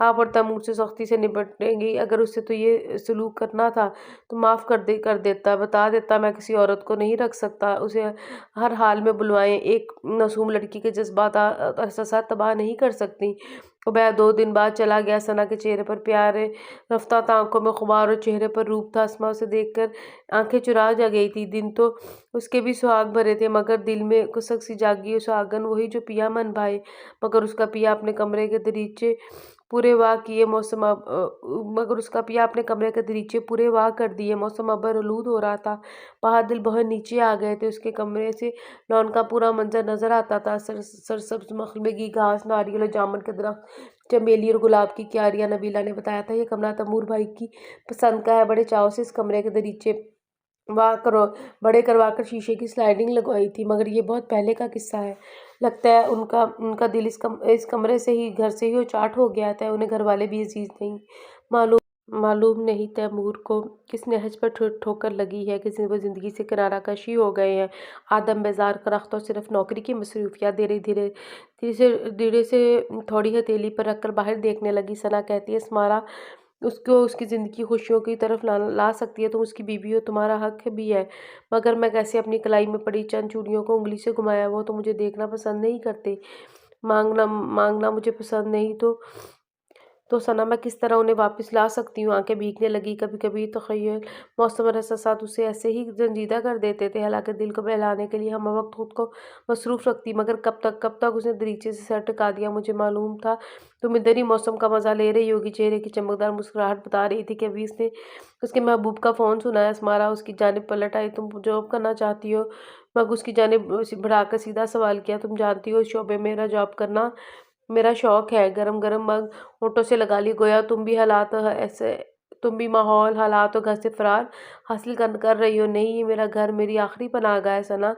آپ اور تیمور سے سختی سے نپٹیں گی۔ اگر اسے تو یہ سلوک کرنا تھا تو معاف کر دیتا، بتا دیتا میں کسی عورت کو نہیں رکھ سکتا، اسے ہر حال میں بلوائیں۔ ایک معصوم لڑکی کے جذبات اور احساسات تباہ نہیں کر سکتی۔ عبید 2 دن بعد چلا گیا۔ ثنا کے چہرے پر پیارے رفتہ تھا، آنکھوں میں غبار اور چہرے پر روپ تھا۔ اسماء اسے دیکھ کر آنکھیں چرا جا گئی تھی۔ دن تو اس کے بھی سہاگ بھرے تھے، مگر دل میں کسک سی جاگی سہاگن وہی جو پیا من بھائے۔ مگر اس کا پیا اپنے کمرے کے دریچے پورے واہ کر دیے۔ موسم ابر آلود ہو رہا تھا، پہاڑ دل بہت نیچے آ گئے تھے۔ اس کے کمرے سے لان کا پورا منظر نظر آتا تھا، سرسبز مخملی گھاس، ناریل اور جامن کے درخت، چمیلی اور گلاب کی کیاریاں۔ نبیلہ نے بتایا تھا یہ کمرہ تیمور بھائی کی پسند کا ہے۔ بڑے چاؤ سے اس کمرے کے دریچے بڑے کروا کر شیشے کی سلائڈنگ لگوائی تھی، مگر یہ بہت پہلے کا قصہ ہے۔ لگتا ہے ان کا دل اس کمرے سے ہی، گھر سے ہی اچاٹ ہو گیا تھا۔ انہیں گھر والے بھی عزیز نہیں۔ معلوم نہیں تیمور کو کس نہج پر ٹھوکر لگی ہے کہ وہ زندگی سے کنارہ کشی ہو گئے ہیں۔ آدم بیزار کرخت اور صرف نوکری کی مصروفیات دھیرے سے تھوڑی ہتھیلی پر رکھ کر باہر دیکھنے لگی۔ ثنا کہتی ہے اسمارا اس کو اس کی زندگی خوشیوں کی طرف لا سکتی ہے، تم اس کی بیوی ہو، تمہارا حق بھی ہے، مگر میں کیسے اپنی کلائی میں پڑی چند چوڑیوں کو انگلی سے گھمایا؟ وہ تو مجھے دیکھنا پسند نہیں کرتے، مانگنا مجھے پسند نہیں، تو ثنا میں کس طرح انہیں واپس لا سکتی ہوں؟ آنکھیں بھیگنے لگی۔ کبھی کبھی تخیل، موسم اور احساسات اسے ایسے ہی زنجیدہ کر دیتے تھے، حالانکہ دل کو بہلانے کے لیے ہم وقت خود کو مصروف رکھتی، مگر کب تک؟ اس نے دریچے سے سر ٹکا دیا۔ مجھے معلوم تھا تم ادھر ہی موسم کا مزہ لے رہی ہوگی۔ چہرے کی چمکدار مسکراہٹ بتا رہی تھی کہ ابھی اس نے اس کے محبوب کا فون سنا ہے۔ اسمارا اس کی جانب پلٹ آئی۔ تم جاب کرنا چاہتی ہو؟ مگ اس کی جانب بڑھا کر سیدھا سوال کیا۔ تم جانتی ہو اس شعبے میں جاب کرنا میرا شوق ہے۔ گرم مگ ہونٹوں سے لگا لی، گویا تم بھی ماحول، حالات اور گھر سے فرار حاصل کر رہی ہو۔ نہیں، یہ میرا گھر، میری آخری پناہ گاہ ہے ثنا،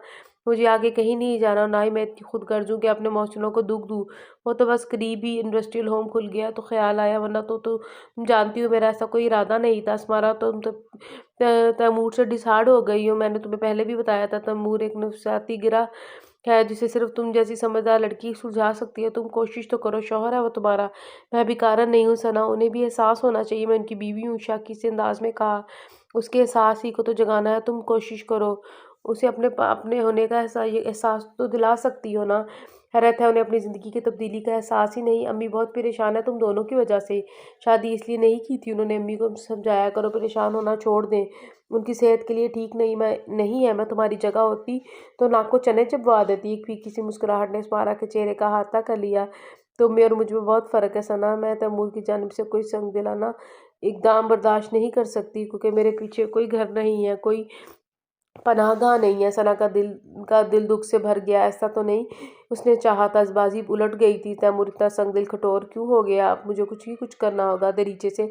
مجھے آگے کہیں نہیں جانا، اور نہ ہی میں اتنی خود غرض ہوں کہ اپنے محسنوں کو دکھ دوں۔ وہ تو بس قریب ہی انڈسٹریل ہوم کھل گیا تو خیال آیا، ورنہ تو تم جانتی ہو میرا ایسا کوئی ارادہ نہیں تھا۔ اسمارا تم تیمور سے ڈسہارڈ ہو گئی ہو، میں نے تمہیں پہلے بھی بتایا تھا۔ تیمور ایک نفسیاتی گرہ ہے جسے صرف تم جیسی سمجھدار لڑکی سلجھا سکتی ہے۔ تم کوشش تو کرو، شوہر ہے وہ تمہارا، میں بیکارہ نہیں ہوں ثنا، انہیں بھی احساس ہونا چاہیے میں ان کی بیوی ہوں، شاکی سے انداز میں کہا۔ اس کے احساس ہی کو تو جگانا ہے، تم کوشش کرو، اسے اپنے ہونے کا احساس تو دلا سکتی ہو نا۔ حیرت ہے انہیں اپنی زندگی کی تبدیلی کا احساس ہی نہیں۔ امی بہت پریشان ہے تم دونوں کی وجہ سے، شادی اس لیے نہیں کی تھی، انہوں نے امی کو سمجھایا کرو پریشان ہونا چھوڑ دیں، ان کی صحت کے لیے ٹھیک نہیں ہے، میں تمہاری جگہ ہوتی تو ناک کو چنے چبوا دیتی۔ ایک پھیکی سی مسکراہٹ نے اسمارا کے چہرے کا احاطہ کر لیا۔ تم میں اور مجھ میں بہت فرق ہے ثنا، میں تیمور کی جانب سے کوئی سنگ دلانہ اقدام برداشت نہیں کر سکتی، کیونکہ میرے پیچھے کوئی گھر نہیں ہے، کوئی پناہ گاہ نہیں ہے۔ ثنا کا دل دکھ سے بھر گیا۔ ایسا تو نہیں اس نے چاہا تھا، اس بازی الٹ گئی تھی۔ تیمور اتنا سنگ دل کٹور کیوں ہو گیا؟ اب مجھے کچھ کرنا ہوگا۔ دریچے سے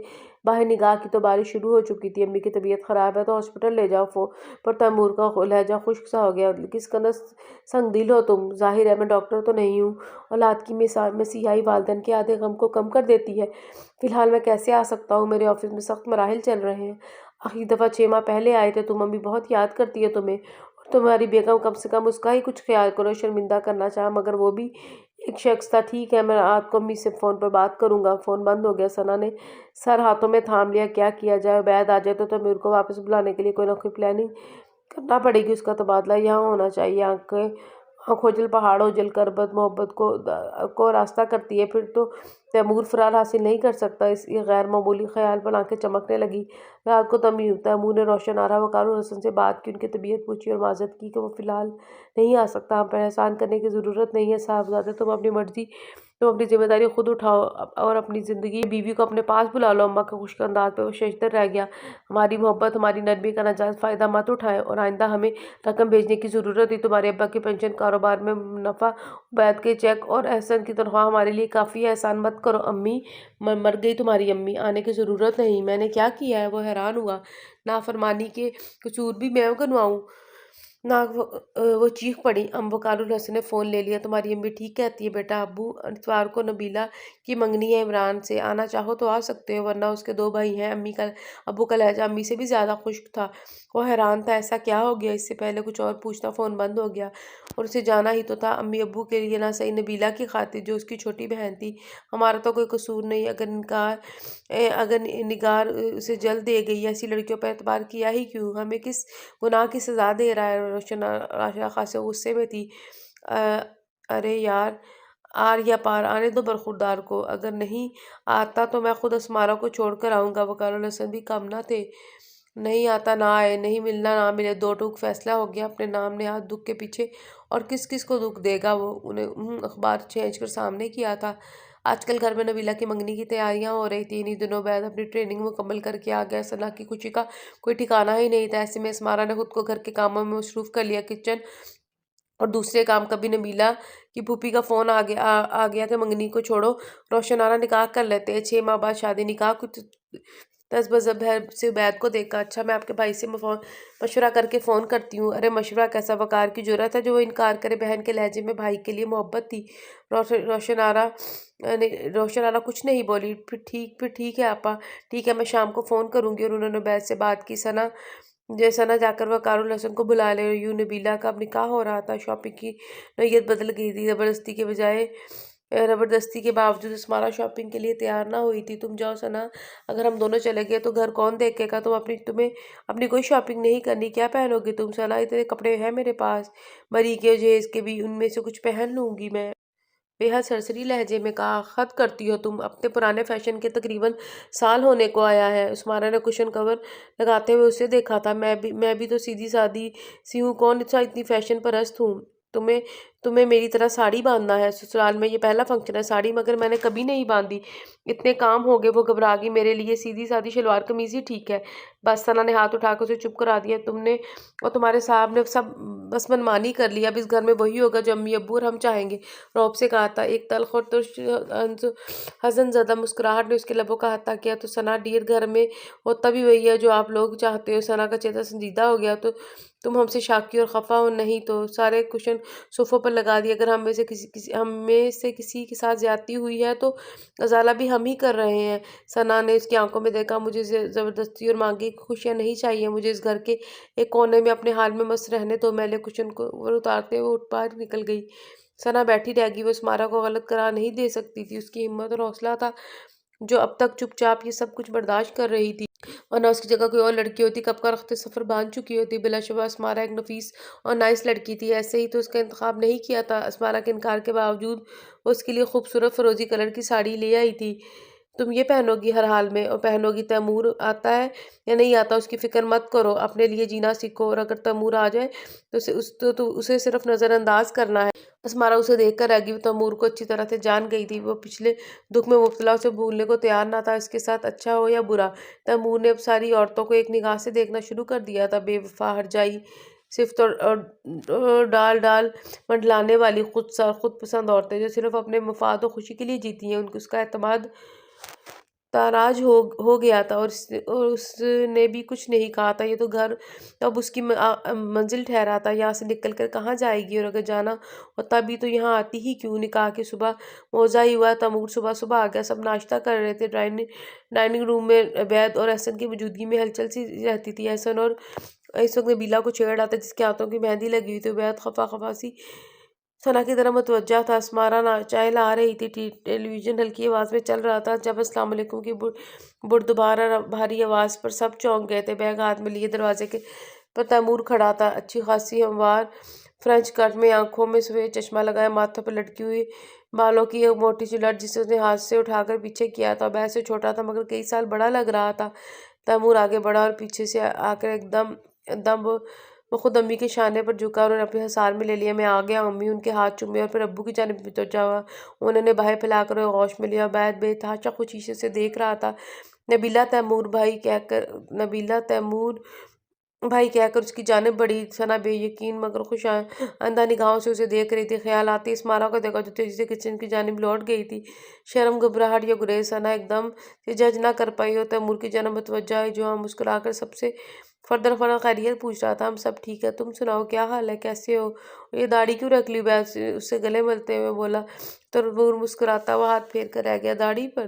باہر نگاہ کی تو بارش شروع ہو چکی تھی۔ امی کی طبیعت خراب ہے تو ہاسپٹل لے جاؤ، پر تیمور کا لہجہ خشک سا ہو گیا۔ کس قدر سنگ دل ہو تم، ظاہر ہے میں ڈاکٹر تو نہیں ہوں، اولاد کی مسیحائی والدین کے آدھے غم کو کم کر دیتی ہے۔ فی الحال میں کیسے آ سکتا ہوں؟ میرے آفس میں سخت مراحل چل رہے ہیں، آخری دفعہ 6 ماہ پہلے آئے تھے تم، امی بہت یاد کرتی ہے تمہیں، اور تمہاری بیگم، کم سے کم اس کا ہی کچھ خیال کرو۔ شرمندہ کرنا چاہا، مگر وہ بھی ایک شخص تھا۔ ٹھیک ہے، میں رات کو امی سے فون پر بات کروں گا۔ فون بند ہو گیا۔ ثنا نے سر ہاتھوں میں تھام لیا، کیا کیا جائے؟ عبید آ جائے تو تیمور کو واپس بلانے کے لیے کوئی نہ کوئی پلاننگ کرنا پڑے گی، اس کا تبادلہ یہاں ہونا چاہیے۔ آنکھوں پہاڑ اجل کربت محبت کو راستہ کرتی ہے، پھر تو تیمور فرار حاصل نہیں کر سکتا۔ اس غیر معمولی خیال پر آنکھیں چمکنے لگی۔ رات کو تیمور نے روشن آرا وقار الحسن سے بات کی، ان کی طبیعت پوچھی اور معذرت کی کہ وہ فی الحال نہیں آ سکتا۔ ہم پر احسان کرنے کی ضرورت نہیں ہے صاحبزادے، تم اپنی ذمہ داری خود اٹھاؤ اور اپنی زندگی بیوی کو اپنے پاس بلا لو۔ اماں کے خشک انداز پہ وہ ششدر رہ گیا۔ ہماری محبت، ہماری نرمی کا ناجائز فائدہ مت اٹھائیں، اور آئندہ ہمیں رقم بھیجنے کی ضرورت نہیں۔ تمہارے ابا کی پنشن، کاروبار میں منافع، عبید کے چیک اور احسن کی تنخواہ ہمارے لیے کافی ہے، احسان مت کرو۔ امی مر گئی تمہاری امی، آنے کی ضرورت نہیں۔ میں نے کیا کیا ہے؟ وہ حیران ہوا۔ نافرمانی کے قصور بھی میں گنواؤں؟ وہ چیخ پڑی۔ وقار الحسن نے فون لے لیا۔ تمہاری امی ٹھیک کہتی ہے بیٹا، اتوار کو نبیلہ کی منگنی ہے عمران سے، آنا چاہو تو آ سکتے ہو، ورنہ اس کے 2 بھائی ہیں۔ ابو کا لہجہ امی سے بھی زیادہ خشک تھا۔ وہ حیران تھا ایسا کیا ہو گیا، اس سے پہلے کچھ اور پوچھنا فون بند ہو گیا اور اسے جانا ہی تو تھا امی ابو کے لیے، نہ صحیح نبیلہ کی خاطر جو اس کی چھوٹی بہن تھی۔ ہمارا تو کوئی قصور نہیں، اگر نگار اسے جلد دے گئی، ایسی لڑکیوں پر اعتبار کیا ہی کیوں، ہمیں کس گناہ کی سزا دے رہا ہے؟ روشن آرا خاصے غصے میں تھی۔ ارے یار، آر یا پار آنے دو برخوردار کو، اگر نہیں آتا تو میں خود اسمارہ کو چھوڑ کر آؤں گا۔ وقار الحسن بھی کم نہ تھے، نہیں آتا نہ آئے، نہیں ملنا نہ ملے، دو ٹوک فیصلہ ہو گیا۔ اپنے نام نہاد دکھ کے پیچھے اور کس کس کو دکھ دے گا وہ، انہیں اخبار چھینچ کر سامنے کیا تھا۔ آج کل گھر میں نبیلہ کی منگنی کی تیاریاں ہو رہی تھی، انہی دنوں بعد اپنی ٹریننگ مکمل کر کے آ گیا۔ ثنا کی خوشی کا کوئی ٹھکانہ ہی نہیں تھا۔ ایسے میں اسمارہ نے خود کو گھر کے کاموں میں مصروف کر لیا، کچن اور دوسرے کام۔ کبھی نبیلہ کی پھوپھی کا فون آ گیا کہ منگنی کو چھوڑو، روشن آرا نکاح کر لیتے ہیں، 6 ماہ بعد شادی۔ نکاح کچھ دس بزب سے عبید کو دیکھا، اچھا میں آپ کے بھائی سے مشورہ کر کے فون کرتی ہوں۔ ارے مشورہ کیسا، وقار کی جرأت ہے جو وہ انکار کرے؟ بہن کے لہجے میں بھائی کے لیے محبت تھی۔ روشن آرا کچھ نہیں بولی۔ پھر ٹھیک ہے آپا، ٹھیک ہے، میں شام کو فون کروں گی۔ اور انہوں نے عبید سے بات کی۔ ثنا جا کر وقار الحسن کو بلا لے، یوں نبیلہ کا اب نکاح ہو رہا تھا۔ شاپنگ کی نوعیت بدل گئی تھی، زبردستی کے باوجود اسمارہ شاپنگ کے لیے تیار نہ ہوئی تھی۔ تم جاؤ ثنا، اگر ہم دونوں چلے گئے تو گھر کون دیکھے گا؟ تمہیں اپنی کوئی شاپنگ نہیں کرنی؟ کیا پہنو گی تم؟ ثنا، اتنے کپڑے ہیں میرے پاس، بری کے اور جہیز کے بھی، ان میں سے کچھ پہن لوں گی میں۔ بے حد سرسری لہجے میں کہا، حد کرتی ہو تم، اپنے پرانے فیشن کے تقریباً سال ہونے کو آیا ہے۔ اسمارہ نے کشن کور لگاتے ہوئے اسے دیکھا تھا۔ میں بھی تو سیدھی سادی سی ہوں، کون سا اتنی فیشن پرست ہوں؟ تمہیں میری طرح ساڑی باندھنا ہے؟ سسرال میں یہ پہلا فنکشن ہے ساڑی، مگر میں نے کبھی نہیں باندھی، اتنے کام ہو گئے۔ وہ گھبرا گئی، میرے لیے سیدھی سادی شلوار قمیض ہی ٹھیک ہے۔ بس، ثنا نے ہاتھ اٹھا کر اسے چپ کرا دیا، تم نے اور تمہارے صاحب نے سب بس منمانی کر لی، اب اس گھر میں وہی ہوگا جو امی ابو اور ہم چاہیں گے، رعب سے کہا تھا۔ ایک تلخ اور ترش حزن زدہ مسکراہٹ نے اس کے لبوں کا احاطہ کیا۔ تو ثنا ڈیئر، گھر میں ہوتا بھی وہی ہے جو آپ لوگ چاہتے ہو۔ ثنا کا چہرہ سنجیدہ ہو گیا، تو تم ہم سے شاکی اور خفا ہو؟ نہیں تو سارے کشن صوفوں پر لگا دیے، اگر ہم میں سے کسی کے ساتھ زیادتی ہوئی ہے تو ازالہ بھی ہم ہی کر رہے ہیں۔ ثنا نے اس کی آنکھوں میں دیکھا، مجھے زبردستی اور مانگی خوشیاں نہیں چاہیے، مجھے اس گھر کے ایک کونے میں اپنے حال میں مست رہنے دو۔ میلے کشن کو اتارتے ہوئے اٹھ باہر نکل گئی۔ ثنا بیٹھی رہ گئی، وہ اسمارہ کو غلط قرار نہیں دے سکتی تھی، اس کی ہمت اور حوصلہ تھا جو اب تک چپ چاپ یہ سب کچھ برداشت کر رہی تھی، ورنہ اس کی جگہ کوئی اور لڑکی ہوتی کب کا رخت سفر باندھ چکی ہوتی۔ بلا شبہ اسمارہ ایک نفیس اور نائس لڑکی تھی، ایسے ہی تو اس کا انتخاب نہیں کیا تھا۔ اسمارہ کے انکار کے باوجود وہ اس کے لیے خوبصورت فروزی کلر کی ساڑی لے آئی تھی۔ تم یہ پہنو گی ہر حال میں، اور پہنو گی۔ تیمور آتا ہے یا نہیں آتا اس کی فکر مت کرو، اپنے لیے جینا سیکھو، اور اگر تیمور آ جائے تو اسے صرف نظر انداز کرنا ہے۔ اسمارہ اسے دیکھ کر رہ گئی، وہ تیمور کو اچھی طرح سے جان گئی تھی، وہ پچھلے دکھ میں مبتلا اسے بھولنے کو تیار نہ تھا، اس کے ساتھ اچھا ہو یا برا۔ تیمور نے اب ساری عورتوں کو ایک نگاہ سے دیکھنا شروع کر دیا تھا، بے وفا، ہرجائی، صفت اور ڈال منڈلانے والی خود پسند عورتیں جو صرف اپنے مفاد و خوشی کے لیے جیتی ہیں۔ اس کا اعتماد تاراج ہو گیا تھا، اور اس نے بھی کچھ نہیں کہا تھا۔ یہ تو گھر اب اس کی منزل ٹھہرا تھا، یہاں سے نکل کر کہاں جائے گی، اور اگر جانا ہوتا بھی تو یہاں آتی ہی کیوں؟ نکاح کی صبح موزہ ہی ہوا، تیمور صبح آ گیا، سب ناشتہ کر رہے تھے۔ ڈائننگ روم میں عبید اور احسن کی موجودگی میں ہلچل سی رہتی تھی۔ احسن اور اس وقت نبیلہ کو چھیڑ رہا تھا جس کے ہاتھوں کی مہندی لگی ہوئی تھی، عبید خفا سی ثنا کی طرف متوجہ تھا۔ اسمارہ چائے لا رہی تھی، ٹیلی ویژن ہلکی آواز میں چل رہا تھا، جب السلام علیکم کی بردبار بھاری آواز پر سب چونک گئے تھے۔ بیگ ہاتھ میں لیے دروازے پر تیمور کھڑا تھا، اچھی خاصی ہموار فرنچ کٹ میں، آنکھوں میں سفید چشمہ لگائے، ماتھے پر لٹکی ہوئی بالوں کی ایک موٹی سی لٹ جسے اس نے ہاتھ سے اٹھا کر پیچھے کیا تھا۔ عبید سے چھوٹا تھا مگر کئی سال بڑا لگ رہا تھا۔ تیمور آگے بڑھا اور پیچھے سے آ کر ایک دم وہ خود امی کے شانے پر جھکا اور انہیں اپنے حصار میں لے لیا۔ میں آ گیا امی، ان کے ہاتھ چومے اور پھر ابو کی جانب متوجہ ہوا، انہوں نے باہیں پھیلا کر انہیں غوش میں لیا۔ عبید بے تحاشا خوشی سے اسے دیکھ رہا تھا۔ نبیلہ تیمور بھائی کہہ کر اس کی جانب بڑھی۔ ثنا بے یقین مگر خوش آئندہ نگاہوں سے اسے دیکھ رہی تھی، خیال آتے اسمارہ کو دیکھا جو تیزی سے کچن کی جانب لوٹ گئی تھی۔ شرم، گھبراہٹ یا گریز، ثنا ایک دم سے جج نہ کر پائی اور تیمور کی جانب متوجہ ہوئی جو وہاں مسکرا کر سب سے فرداً فوراً خیریت پوچھ رہا تھا۔ ہم سب ٹھیک ہے، تم سناؤ کیا حال ہے، کیسے ہو، اور یہ داڑھی کیوں رکھ لی؟ عبید اس سے گلے ملتے ہوئے بولا۔ تیمور مسکراتا ہوا ہاتھ پھیر کر رہ گیا، داڑھی پر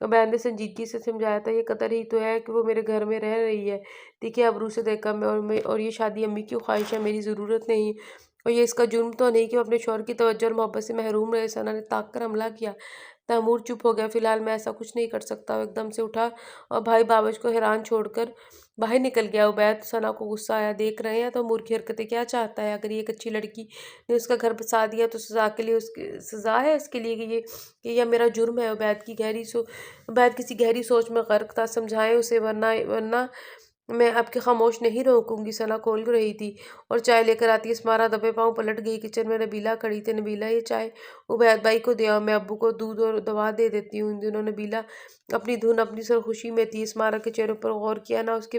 عبید نے سنجیدگی سے سمجھایا تھا، یہ قدر ہی تو ہے کہ وہ میرے گھر میں رہ رہی ہے، دیکھیے ابرو سے دیکھا اور یہ شادی امی کی خواہش ہے، میری ضرورت نہیں، اور یہ اس کا جرم تو نہیں کہ وہ اپنے شوہر کی توجہ اور محبت سے محروم رہے۔ ثنا نے طاق کر حملہ کیا۔ تیمور چپ ہو گیا۔ فی الحال میں ایسا کچھ نہیں کر سکتا۔ وہ ایک دم سے اٹھا اور بھائی بابج کو حیران چھوڑ کر باہر نکل گیا۔ عبید ثنا کو غصہ آیا، دیکھ رہے ہیں تیمور کی حرکتیں، کیا چاہتا ہے؟ اگر یہ ایک اچھی لڑکی نے اس کا گھر بسا دیا تو سزا ہے اس کے لیے کہ یہ میرا جرم ہے۔ عبید کسی گہری سوچ میں غرق تھا۔ سمجھائیں اسے ورنہ میں اب کے خاموش نہیں روکوں گی۔ ثنا کھول رہی تھی اور چائے لے کر آتی اسمارا دبے پاؤں پلٹ گئی۔ کچن میں نبیلہ کھڑی تھی۔ نبیلہ یہ چائے عبید بھائی کو دے آؤ، میں ابو کو دودھ اور دوا دے دیتی ہوں۔ ان دنوں نبیلہ اپنی دھن اپنی سرخوشی میں تھی۔ اسمارا کے چہرے پر غور کیا، نہ اس کے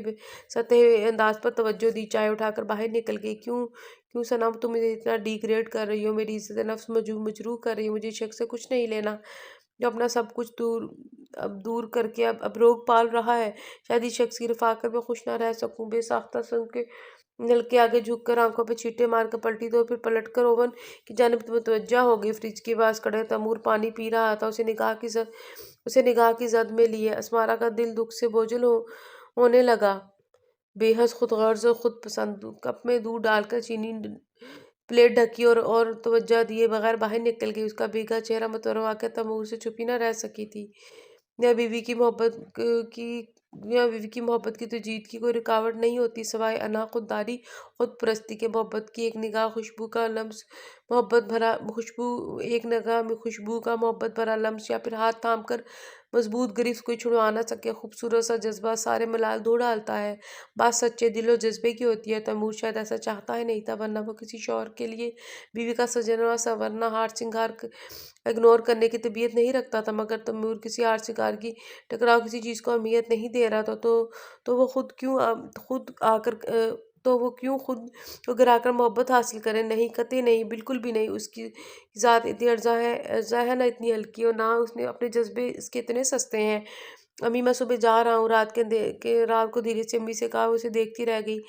سطحی انداز پر توجہ دی، چائے اٹھا کر باہر نکل گئی۔ کیوں ثنا تم مجھے اتنا ڈیگریڈ کر رہی ہو، میری عزت نفس مجروح کر رہی ہو؟ مجھے شک سے کچھ نہیں لینا جو اپنا سب کچھ دور کر کے اب روگ پال رہا ہے۔ شاید اس شخص کی رفاقت میں خوش نہ رہ سکوں۔ بے ساختہ سنک کے نل کے آگے جھک کر آنکھوں پہ چھینٹے مار کر پلٹی تو پھر پلٹ کر اوون کی جانب متوجہ ہو گئی۔ فریج کے پاس کھڑے تیمور پانی پی رہا تھا، اسے نگاہ کی زد میں لیے اسمارا کا دل دکھ سے بوجھل ہونے لگا۔ بے حد خود غرض اور خود پسند۔ کپ میں دودھ ڈال کر چینی پلیٹ ڈھکی اور توجہ دیے بغیر باہر نکل گئی۔ اس کا بھیگا چہرہ متورا واقعہ تیمور سے چھپی نہ رہ سکی تھی۔ یا بیوی کی محبت کی تجدید کی کوئی رکاوٹ نہیں ہوتی سوائے انا خودداری، خود پرستی کے۔ محبت کی ایک نگاہ خوشبو کا محبت بھرا لمس یا پھر ہاتھ تھام کر مضبوط گرفت کوئی چھڑوا نہ سکے۔ خوبصورت سا جذبہ سارے ملال دھو ڈالتا ہے۔ بات سچے دل اور جذبے کی ہوتی ہے۔ تیمور شاید ایسا چاہتا ہی نہیں تھا، ورنہ وہ کسی شوہر کے لیے بیوی کا سجنا سنورنا ہار سنگار اگنور کرنے کی طبیعت نہیں رکھتا تھا، مگر تیمور کسی ہار سنگار کی ٹکراؤ کسی چیز کو اہمیت نہیں دے رہا تھا تو وہ خود کو گرا کر محبت حاصل کرے؟ نہیں، قطعی نہیں، بالکل بھی نہیں۔ اس کی ذات اتنی ارجا ہے، نہ اتنی ہلکی، اور نہ اپنے جذبے اس کے اتنے سستے ہیں۔ امی میں صبح جا رہا ہوں۔ رات کو دھیرے سے امی سے کہا۔ وہ اسے دیکھتی رہ گئی۔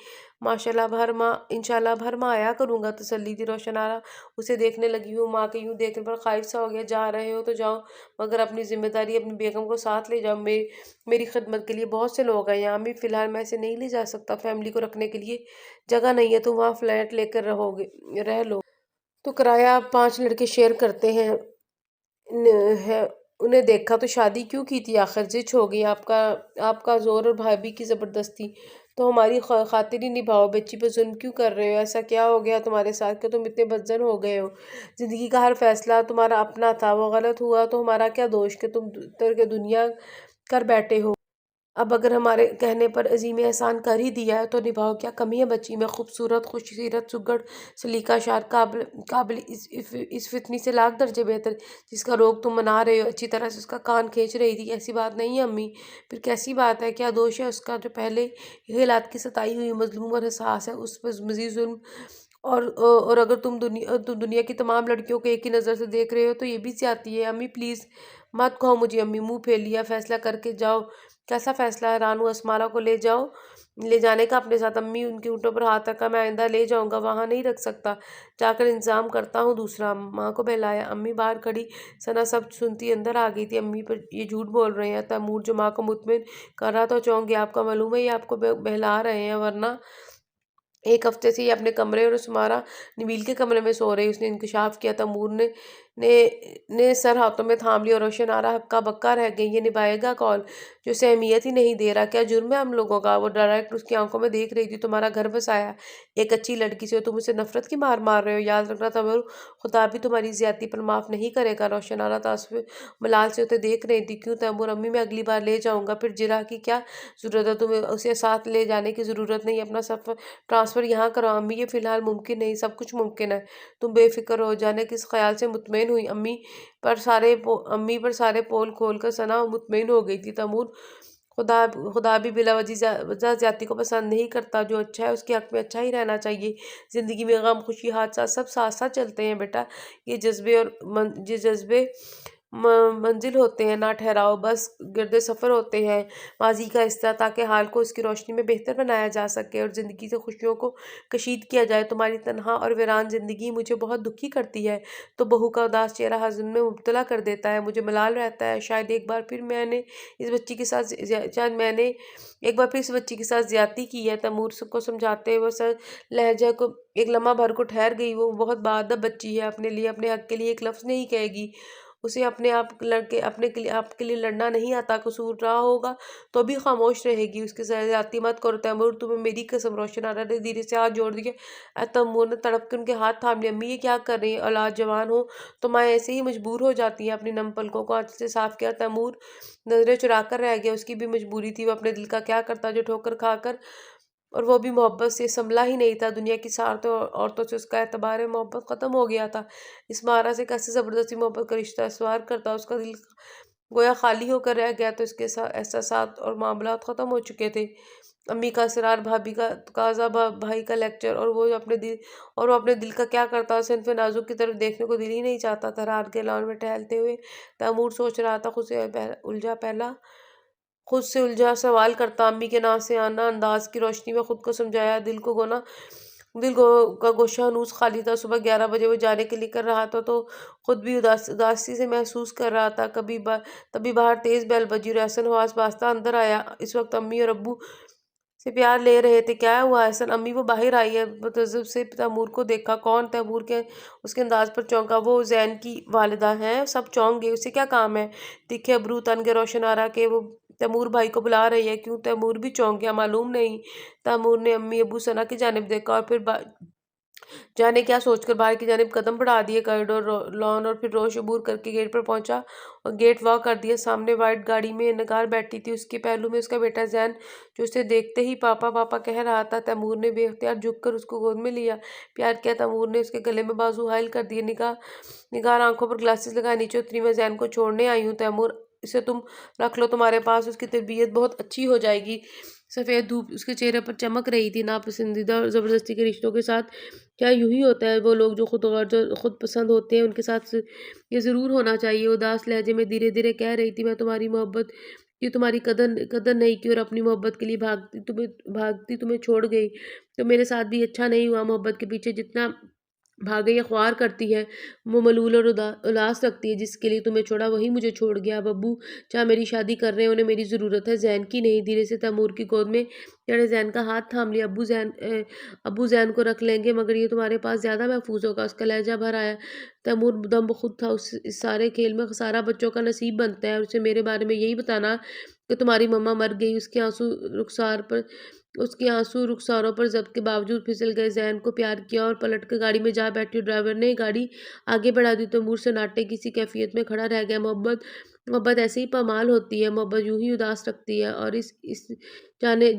انشاءاللہ اب ہر ماہ آیا کروں گا، تسلی دی۔ روشن آرا اسے دیکھنے لگی ہوں، ماں کے یوں دیکھنے پر خائف سا ہو گیا۔ جا رہے ہو تو جاؤ، مگر اپنی ذمہ داری اپنی بیگم کو ساتھ لے جاؤ، میری خدمت کے لیے بہت سے لوگ ہیں یہاں۔ امی فی الحال میں اسے نہیں لے جا سکتا، فیملی کو رکھنے کے لیے جگہ نہیں ہے، تم وہاں فلیٹ لے کر رہ لو تو کرایہ 5 لڑکے شیئر کرتے ہیں۔ انہیں دیکھا تو شادی کیوں کی تھی آخر؟ زچ ہو گئی آپ کا زور اور بھابھی کی زبردستی، تو ہماری خاطر ہی نبھاؤ۔ بچی پہ ظلم کیوں کر رہے ہو؟ ایسا کیا ہو گیا تمہارے ساتھ کہ تم اتنے بدظن ہو گئے ہو؟ زندگی کا ہر فیصلہ تمہارا اپنا تھا، وہ غلط ہوا تو ہمارا کیا دوش کہ تم ترک دنیا کر بیٹھے ہو؟ اب اگر ہمارے کہنے پر عظیم احسان کر ہی دیا ہے تو نبھاؤ۔ کیا کمی ہے بچی میں؟ خوبصورت، خوش سیرت، سگڑ، سلیقہ شار، قابل اس فتنی سے لاکھ درجے بہتر، جس کا روگ تم منا رہے ہو۔ اچھی طرح سے اس کا کان کھینچ رہی تھی۔ ایسی بات نہیں ہے امی۔ پھر کیسی بات ہے؟ کیا دوش ہے اس کا جو پہلے ہی حالات کی ستائی ہوئی مظلوم اور حساس ہے؟ اس پر مزید ظلم اور اگر تم دنیا کی تمام لڑکیوں کو ایک ہی نظر سے دیکھ رہے ہو تو یہ بھی زیادتی ہے۔ امی پلیز مت کہو مجھے امی۔ منہ پھیر لیا، فیصلہ کر کے جاؤ۔ کیسا فیصلہ؟ حیران ہوا۔ اسمارا کو لے جانے کا اپنے ساتھ۔ امی ان کے ہونٹوں پر ہاتھ رکھا۔ میں آئندہ لے جاؤں گا، وہاں نہیں رکھ سکتا، جا کر انتظام کرتا ہوں دوسرا۔ ماں کو بہلایا۔ امی باہر کھڑی ثنا سب سنتی اندر آ گئی تھی۔ امی پر یہ جھوٹ بول رہے ہیں؟ تیمور جو ماں کو مطمئن کر رہا تھا چونک گیا۔ آپ کا معلوم ہے یہ آپ کو بہلا رہے ہیں، ورنہ ایک ہفتے سے یہ اپنے کمرے اور اسمارا نبیل کے کمرے میں سو رہی۔ اس نے انکشاف کیا۔ تیمور نے سر ہاتھوں میں تھام لیا اور روشن آرا ہکا بکا رہ گئی۔ یہ نبھائے گا کون جو اسے اہمیت ہی نہیں دے رہا؟ کیا جرم ہے ہم لوگوں کا؟ وہ ڈائریکٹ اس کی آنکھوں میں دیکھ رہی تھی۔ تمہارا گھر بسایا ایک اچھی لڑکی سے اور تم اسے نفرت کی مار رہے ہو؟ یاد رکھنا تیمور، خدا بھی تمہاری زیادتی پر معاف نہیں کرے گا۔ روشن آرا تعصب ملال سے اسے دیکھ رہی تھی۔ کیوں تیمور؟ امی میں اگلی بار لے جاؤں گا۔ پھر جرح کی کیا ضرورت ہے؟ تمہیں اسے ساتھ لے جانے کی ضرورت نہیں، اپنا ٹرانسفر یہاں کراؤ۔ امی یہ فی الحال ممکن نہیں، سب کچھ ممکن ہے، تم بے فکر ہو جانے کے اس خیال سے مطمئن ہوئی۔ امی پر سارے پول کھول کر ثنا مطمئن ہو گئی تھی۔ تیمور، خدا بھی بلا وجہ زیادتی کو پسند نہیں کرتا، جو اچھا ہے اس کے حق میں اچھا ہی رہنا چاہیے۔ زندگی میں غم، خوشی، حادثات سب ساتھ ساتھ چلتے ہیں بیٹا۔ یہ جذبے منزل ہوتے ہیں، نہ ٹھہراؤ بس گرد سفر ہوتے ہیں ماضی کا حصہ، تاکہ حال کو اس کی روشنی میں بہتر بنایا جا سکے اور زندگی سے خوشیوں کو کشید کیا جائے۔ تمہاری تنہا اور ویران زندگی مجھے بہت دکھی کرتی ہے۔ تو بہو کا اداس چہرہ حزن میں مبتلا کر دیتا ہے۔ مجھے ملال رہتا ہے شاید ایک بار پھر میں نے اس بچی کے ساتھ زیادتی کی ہے۔ تیمور کو سمجھاتے ہوئے سر لہجہ کو ایک لمحہ بھر کو ٹھہر گئی۔ وہ بہت باادب بچی ہے، اپنے لیے اپنے حق کے لیے ایک لفظ نہیں کہے گی۔ اسے اپنے آپ کے لیے لڑنا نہیں آتا، قصور رہا ہوگا تو بھی خاموش رہے گی۔ اس کے ساتھ زیادتی مت کرو تیمور، تمہیں میری قسم۔ روشن آرا نے دھیرے سے ہاتھ جوڑ دیے۔ تیمور نے تڑپ کے ان کے ہاتھ تھام لیا۔ امی یہ کیا کر رہی ہیں؟ اولاد جوان ہو تو ماں ایسے ہی مجبور ہو جاتی ہیں۔ اپنی نم پلکوں کو آنچل سے صاف کیا۔ تیمور نظریں چرا کر رہ گیا۔ اس کی بھی مجبوری تھی، وہ اپنے دل کا کیا کرتا جو ٹھوکر کھا کر، اور وہ بھی محبت سے سنبھلا ہی نہیں تھا۔ دنیا کی سارے عورتوں سے اس کا اعتبار محبت ختم ہو گیا تھا۔ اس مارا سے کیسے زبردستی محبت کا رشتہ استوار کرتا، اس کا دل گویا خالی ہو کر رہ گیا تو اس کے احساسات اور معاملات ختم ہو چکے تھے۔ امی کا اسرار، بھابھی کا تقاضا، بھائی کا لیکچر، اور وہ اپنے دل کا کیا کرتا۔ صنف نازک کی طرف دیکھنے کو دل ہی نہیں چاہتا تھا۔ رات کے لان میں ٹہلتے ہوئے تیمور سوچ رہا تھا، خود سے الجھا سوال کرتا، امی کے نا سے آنا انداز کی روشنی میں خود کو سمجھایا۔ دل کا گوشہ ہنوز خالی تھا۔ صبح 11 بجے وہ جانے کے لیے کر رہا تھا تو خود بھی اداسی سے محسوس کر رہا تھا۔ تبھی باہر تیز بیل بجی اور احسن حواس باستہ اندر آیا۔ اس وقت امی اور ابو سے پیار لے رہے تھے۔ کیا ہوا احسن؟ امی وہ باہر آئی ہے۔ بتعجب سے تیمور کو دیکھا۔ کون؟ تیمور کے اس کے انداز پر چونکا۔ وہ زین کی والدہ ہیں۔ سب چونک گئے۔ اسے کیا کام ہے؟ تیکھے ابرو تن گئے روشن آرا کے۔ وہ تیمور بھائی کو بلا رہی ہے۔ کیوں؟ تیمور بھی چونک گیا۔ معلوم نہیں۔ تیمور نے امی ابو ثنا کی جانب دیکھا اور پھر جانے کیا سوچ کر باہر کی جانب قدم بڑھا دیے۔ کوریڈور، لان اور پھر روش عبور کر کے گیٹ پر پہنچا اور گیٹ وا کر دیا۔ سامنے وائٹ گاڑی میں نگار بیٹھی تھی، اس کے پہلو میں اس کا بیٹا زین، جو اسے دیکھتے ہی پاپا پاپا کہہ رہا تھا۔ تیمور نے بے اختیار جھک کر اس کو گود میں لیا، پیار کیا۔ تیمور نے اس کے گلے میں بازو حائل کر دیے۔ نگار آنکھوں پر گلاسز لگائے نیچے اتری۔ میں زین کو چھوڑنے آئی ہوں تیمور، اسے تم رکھ لو تمہارے پاس، اس کی تربیت بہت اچھی ہو جائے گی۔ سفید دھوپ اس کے چہرے پر چمک رہی تھی۔ ناپسندیدہ اور زبردستی کے رشتوں کے ساتھ کیا یوں ہی ہوتا ہے؟ وہ لوگ جو خود پسند ہوتے ہیں ان کے ساتھ یہ ضرور ہونا چاہیے۔ اداس لہجے میں دھیرے دھیرے کہہ رہی تھی، میں تمہاری محبت کی تمہاری قدر نہیں کی اور اپنی محبت کے لیے بھاگتی تمہیں چھوڑ گئی تو میرے ساتھ بھی اچھا نہیں ہوا۔ محبت کے پیچھے جتنا بھاگے یا خوار کرتی ہے، وہ ملول اور الاس رکھتی ہے۔ جس کے لیے تمہیں چھوڑا وہی مجھے چھوڑ گیا۔ اب ابو جہاں میری شادی کر رہے ہیں انہیں میری ضرورت ہے، زین کی نہیں۔ دھیرے سے تیمور کی گود میں چڑھے زین کا ہاتھ تھام لیا۔ ابو زین کو رکھ لیں گے مگر یہ تمہارے پاس زیادہ محفوظ ہوگا۔ اس کا لہجہ بھر آیا۔ تیمور دم بخود تھا۔ اس سارے کھیل میں خسارہ بچوں کا نصیب بنتا ہے اور اسے میرے بارے میں یہی بتانا کہ تمہاری مما مر گئی۔ اس کے آنسو رخساروں پر ضبط کے باوجود پھسل گئے۔ زین کو پیار کیا اور پلٹ کر گاڑی میں جا بیٹھی۔ ڈرائیور نے گاڑی آگے بڑھا دی۔ تیمور سناٹے کی سی کیفیت میں کھڑا رہ گیا۔ محبت ایسے ہی پامال ہوتی ہے، محبت یوں ہی اداس رکھتی ہے۔ اور اس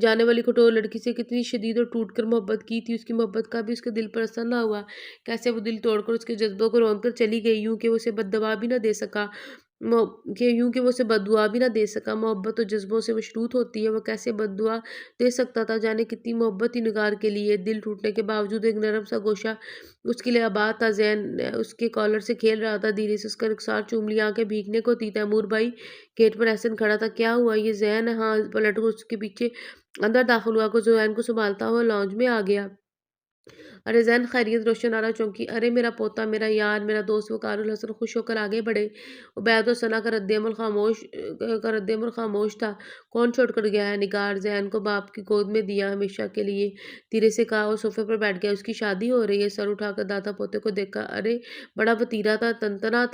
جانے والی کٹور لڑکی سے کتنی شدید اور ٹوٹ کر محبت کی تھی، اس کی محبت کا بھی اس کے دل پر اثر نہ ہوا۔ کیسے وہ دل توڑ کر اس کے جذبوں کو روند کر چلی گئی، یوں کہ وہ اسے بد دعا بھی نہ دے سکا۔ محبت تو جذبوں سے مشروط ہوتی ہے، وہ کیسے بد دعا دے سکتا تھا؟ جانے کتنی محبت تھی نگار کے لیے۔ دل ٹوٹنے کے باوجود ایک نرم سا گوشہ اس کے لیے آباد تھا۔ زین اس کے کالر سے کھیل رہا تھا، دھیرے سے اس کا رخسار چوم لیا۔ آنکھیں بھیگنے کو تھی۔ تیمور بھائی گیٹ پر احسن کھڑا تھا۔ کیا ہوا؟ یہ زین ہے؟ ہاں۔ پلٹ کر اس کے پیچھے اندر داخل ہوا۔ زین کو سنبھالتا ہوا لاؤنج میں آ گیا۔ ارے زین خیریت؟ روشن آرا چونکی۔ ارے میرا پوتا، میرا یار، میرا دوست۔ وقار الحسن خوش ہو کر آگے بڑھے۔ عبید و ثنا کا رد عمل خاموش تھا۔ کون چھوڑ کر گیا ہے؟ نگار۔ زین کو باپ کی گود میں دیا ہمیشہ کے لیے، دھیرے سے کہا۔ وہ صوفے پر بیٹھ گیا۔ اس کی شادی ہو رہی ہے؟ سر اٹھا کر دادا پوتے کو دیکھا۔ ارے بڑا وتیرا تھا، تنتنا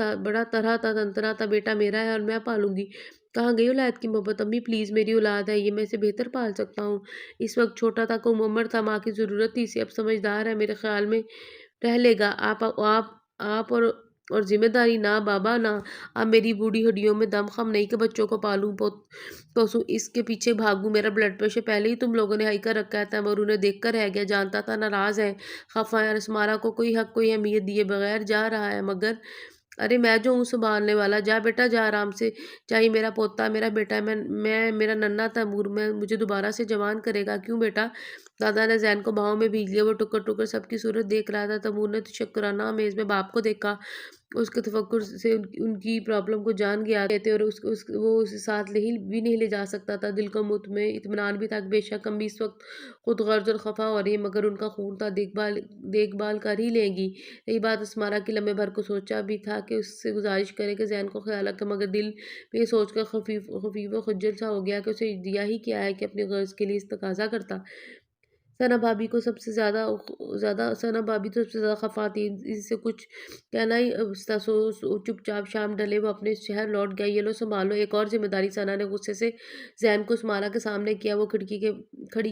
تھا۔ بیٹا میرا ہے اور میں پالوں گی۔ کہاں گئی اولاد کی محبت؟ امی پلیز، میری اولاد ہے یہ، میں اسے بہتر پال سکتا ہوں۔ اس وقت چھوٹا تھا، کم عمر تھا، ماں کی ضرورت تھی اسے۔ اب سمجھدار ہے، میرے خیال میں رہ لے گا۔ آپ اور ذمہ داری نہ بابا نہ۔ اب میری بوڑھی ہڈیوں میں دم خم نہیں کہ بچوں کو پالوں پوسوں، اس کے پیچھے بھاگوں۔ میرا بلڈ پریشر پہلے ہی تم لوگوں نے ہائی کر رکھا ہے۔ تیمور انہیں دیکھ کر رہ گیا۔ جانتا تھا ناراض ہیں، خفا ہیں اور اسمارا کو کوئی حق کوئی اہمیت دیے بغیر جا رہا ہے، مگر ارے میں جو ہوں سنبھالنے والا۔ جا بیٹا جا، آرام سے جا، یہ میرا پوتا میرا بیٹا ہے۔ میرا ننھا تیمور مجھے دوبارہ سے جوان کرے گا۔ کیوں بیٹا؟ دادا نے زین کو باہوں میں بھیج لیا۔ وہ ٹکر ٹکر سب کی صورت دیکھ رہا تھا۔ تیمور نے شکرانہ آمیز میں باپ کو دیکھا۔ اس کے تفکر سے ان کی پرابلم کو جان گیا تھے اور وہ اسے ساتھ نہیں لے جا سکتا تھا۔ دل کو اطمینان بھی تھا کہ بے شک ہم اس وقت خود غرض اور خفا ہو رہی ہیں، مگر ان کا خون تھا، دیکھ بھال کر ہی لیں گی۔ یہی بات اسمارا کی لمحے بھر کو سوچا بھی تھا کہ اس سے گزارش کرے کہ ذہن کو خیال رکھے، مگر دل میں یہ سوچ کر خفیف و خجل سا ہو گیا کہ اسے دیا ہی کیا ہے کہ اپنی غرض کے لیے تقاضا کرتا۔ ثنا بھابی تو سب سے زیادہ خفا تھی، اس سے کچھ کہنا ہی تھا۔ چپ چاپ شام ڈلے وہ اپنے شہر لوٹ گیا۔ یہ لو سنبھالو ایک اور ذمہ داری، ثنا نے غصے سے ذہن کو اسمارا کے سامنے کیا۔ وہ کھڑی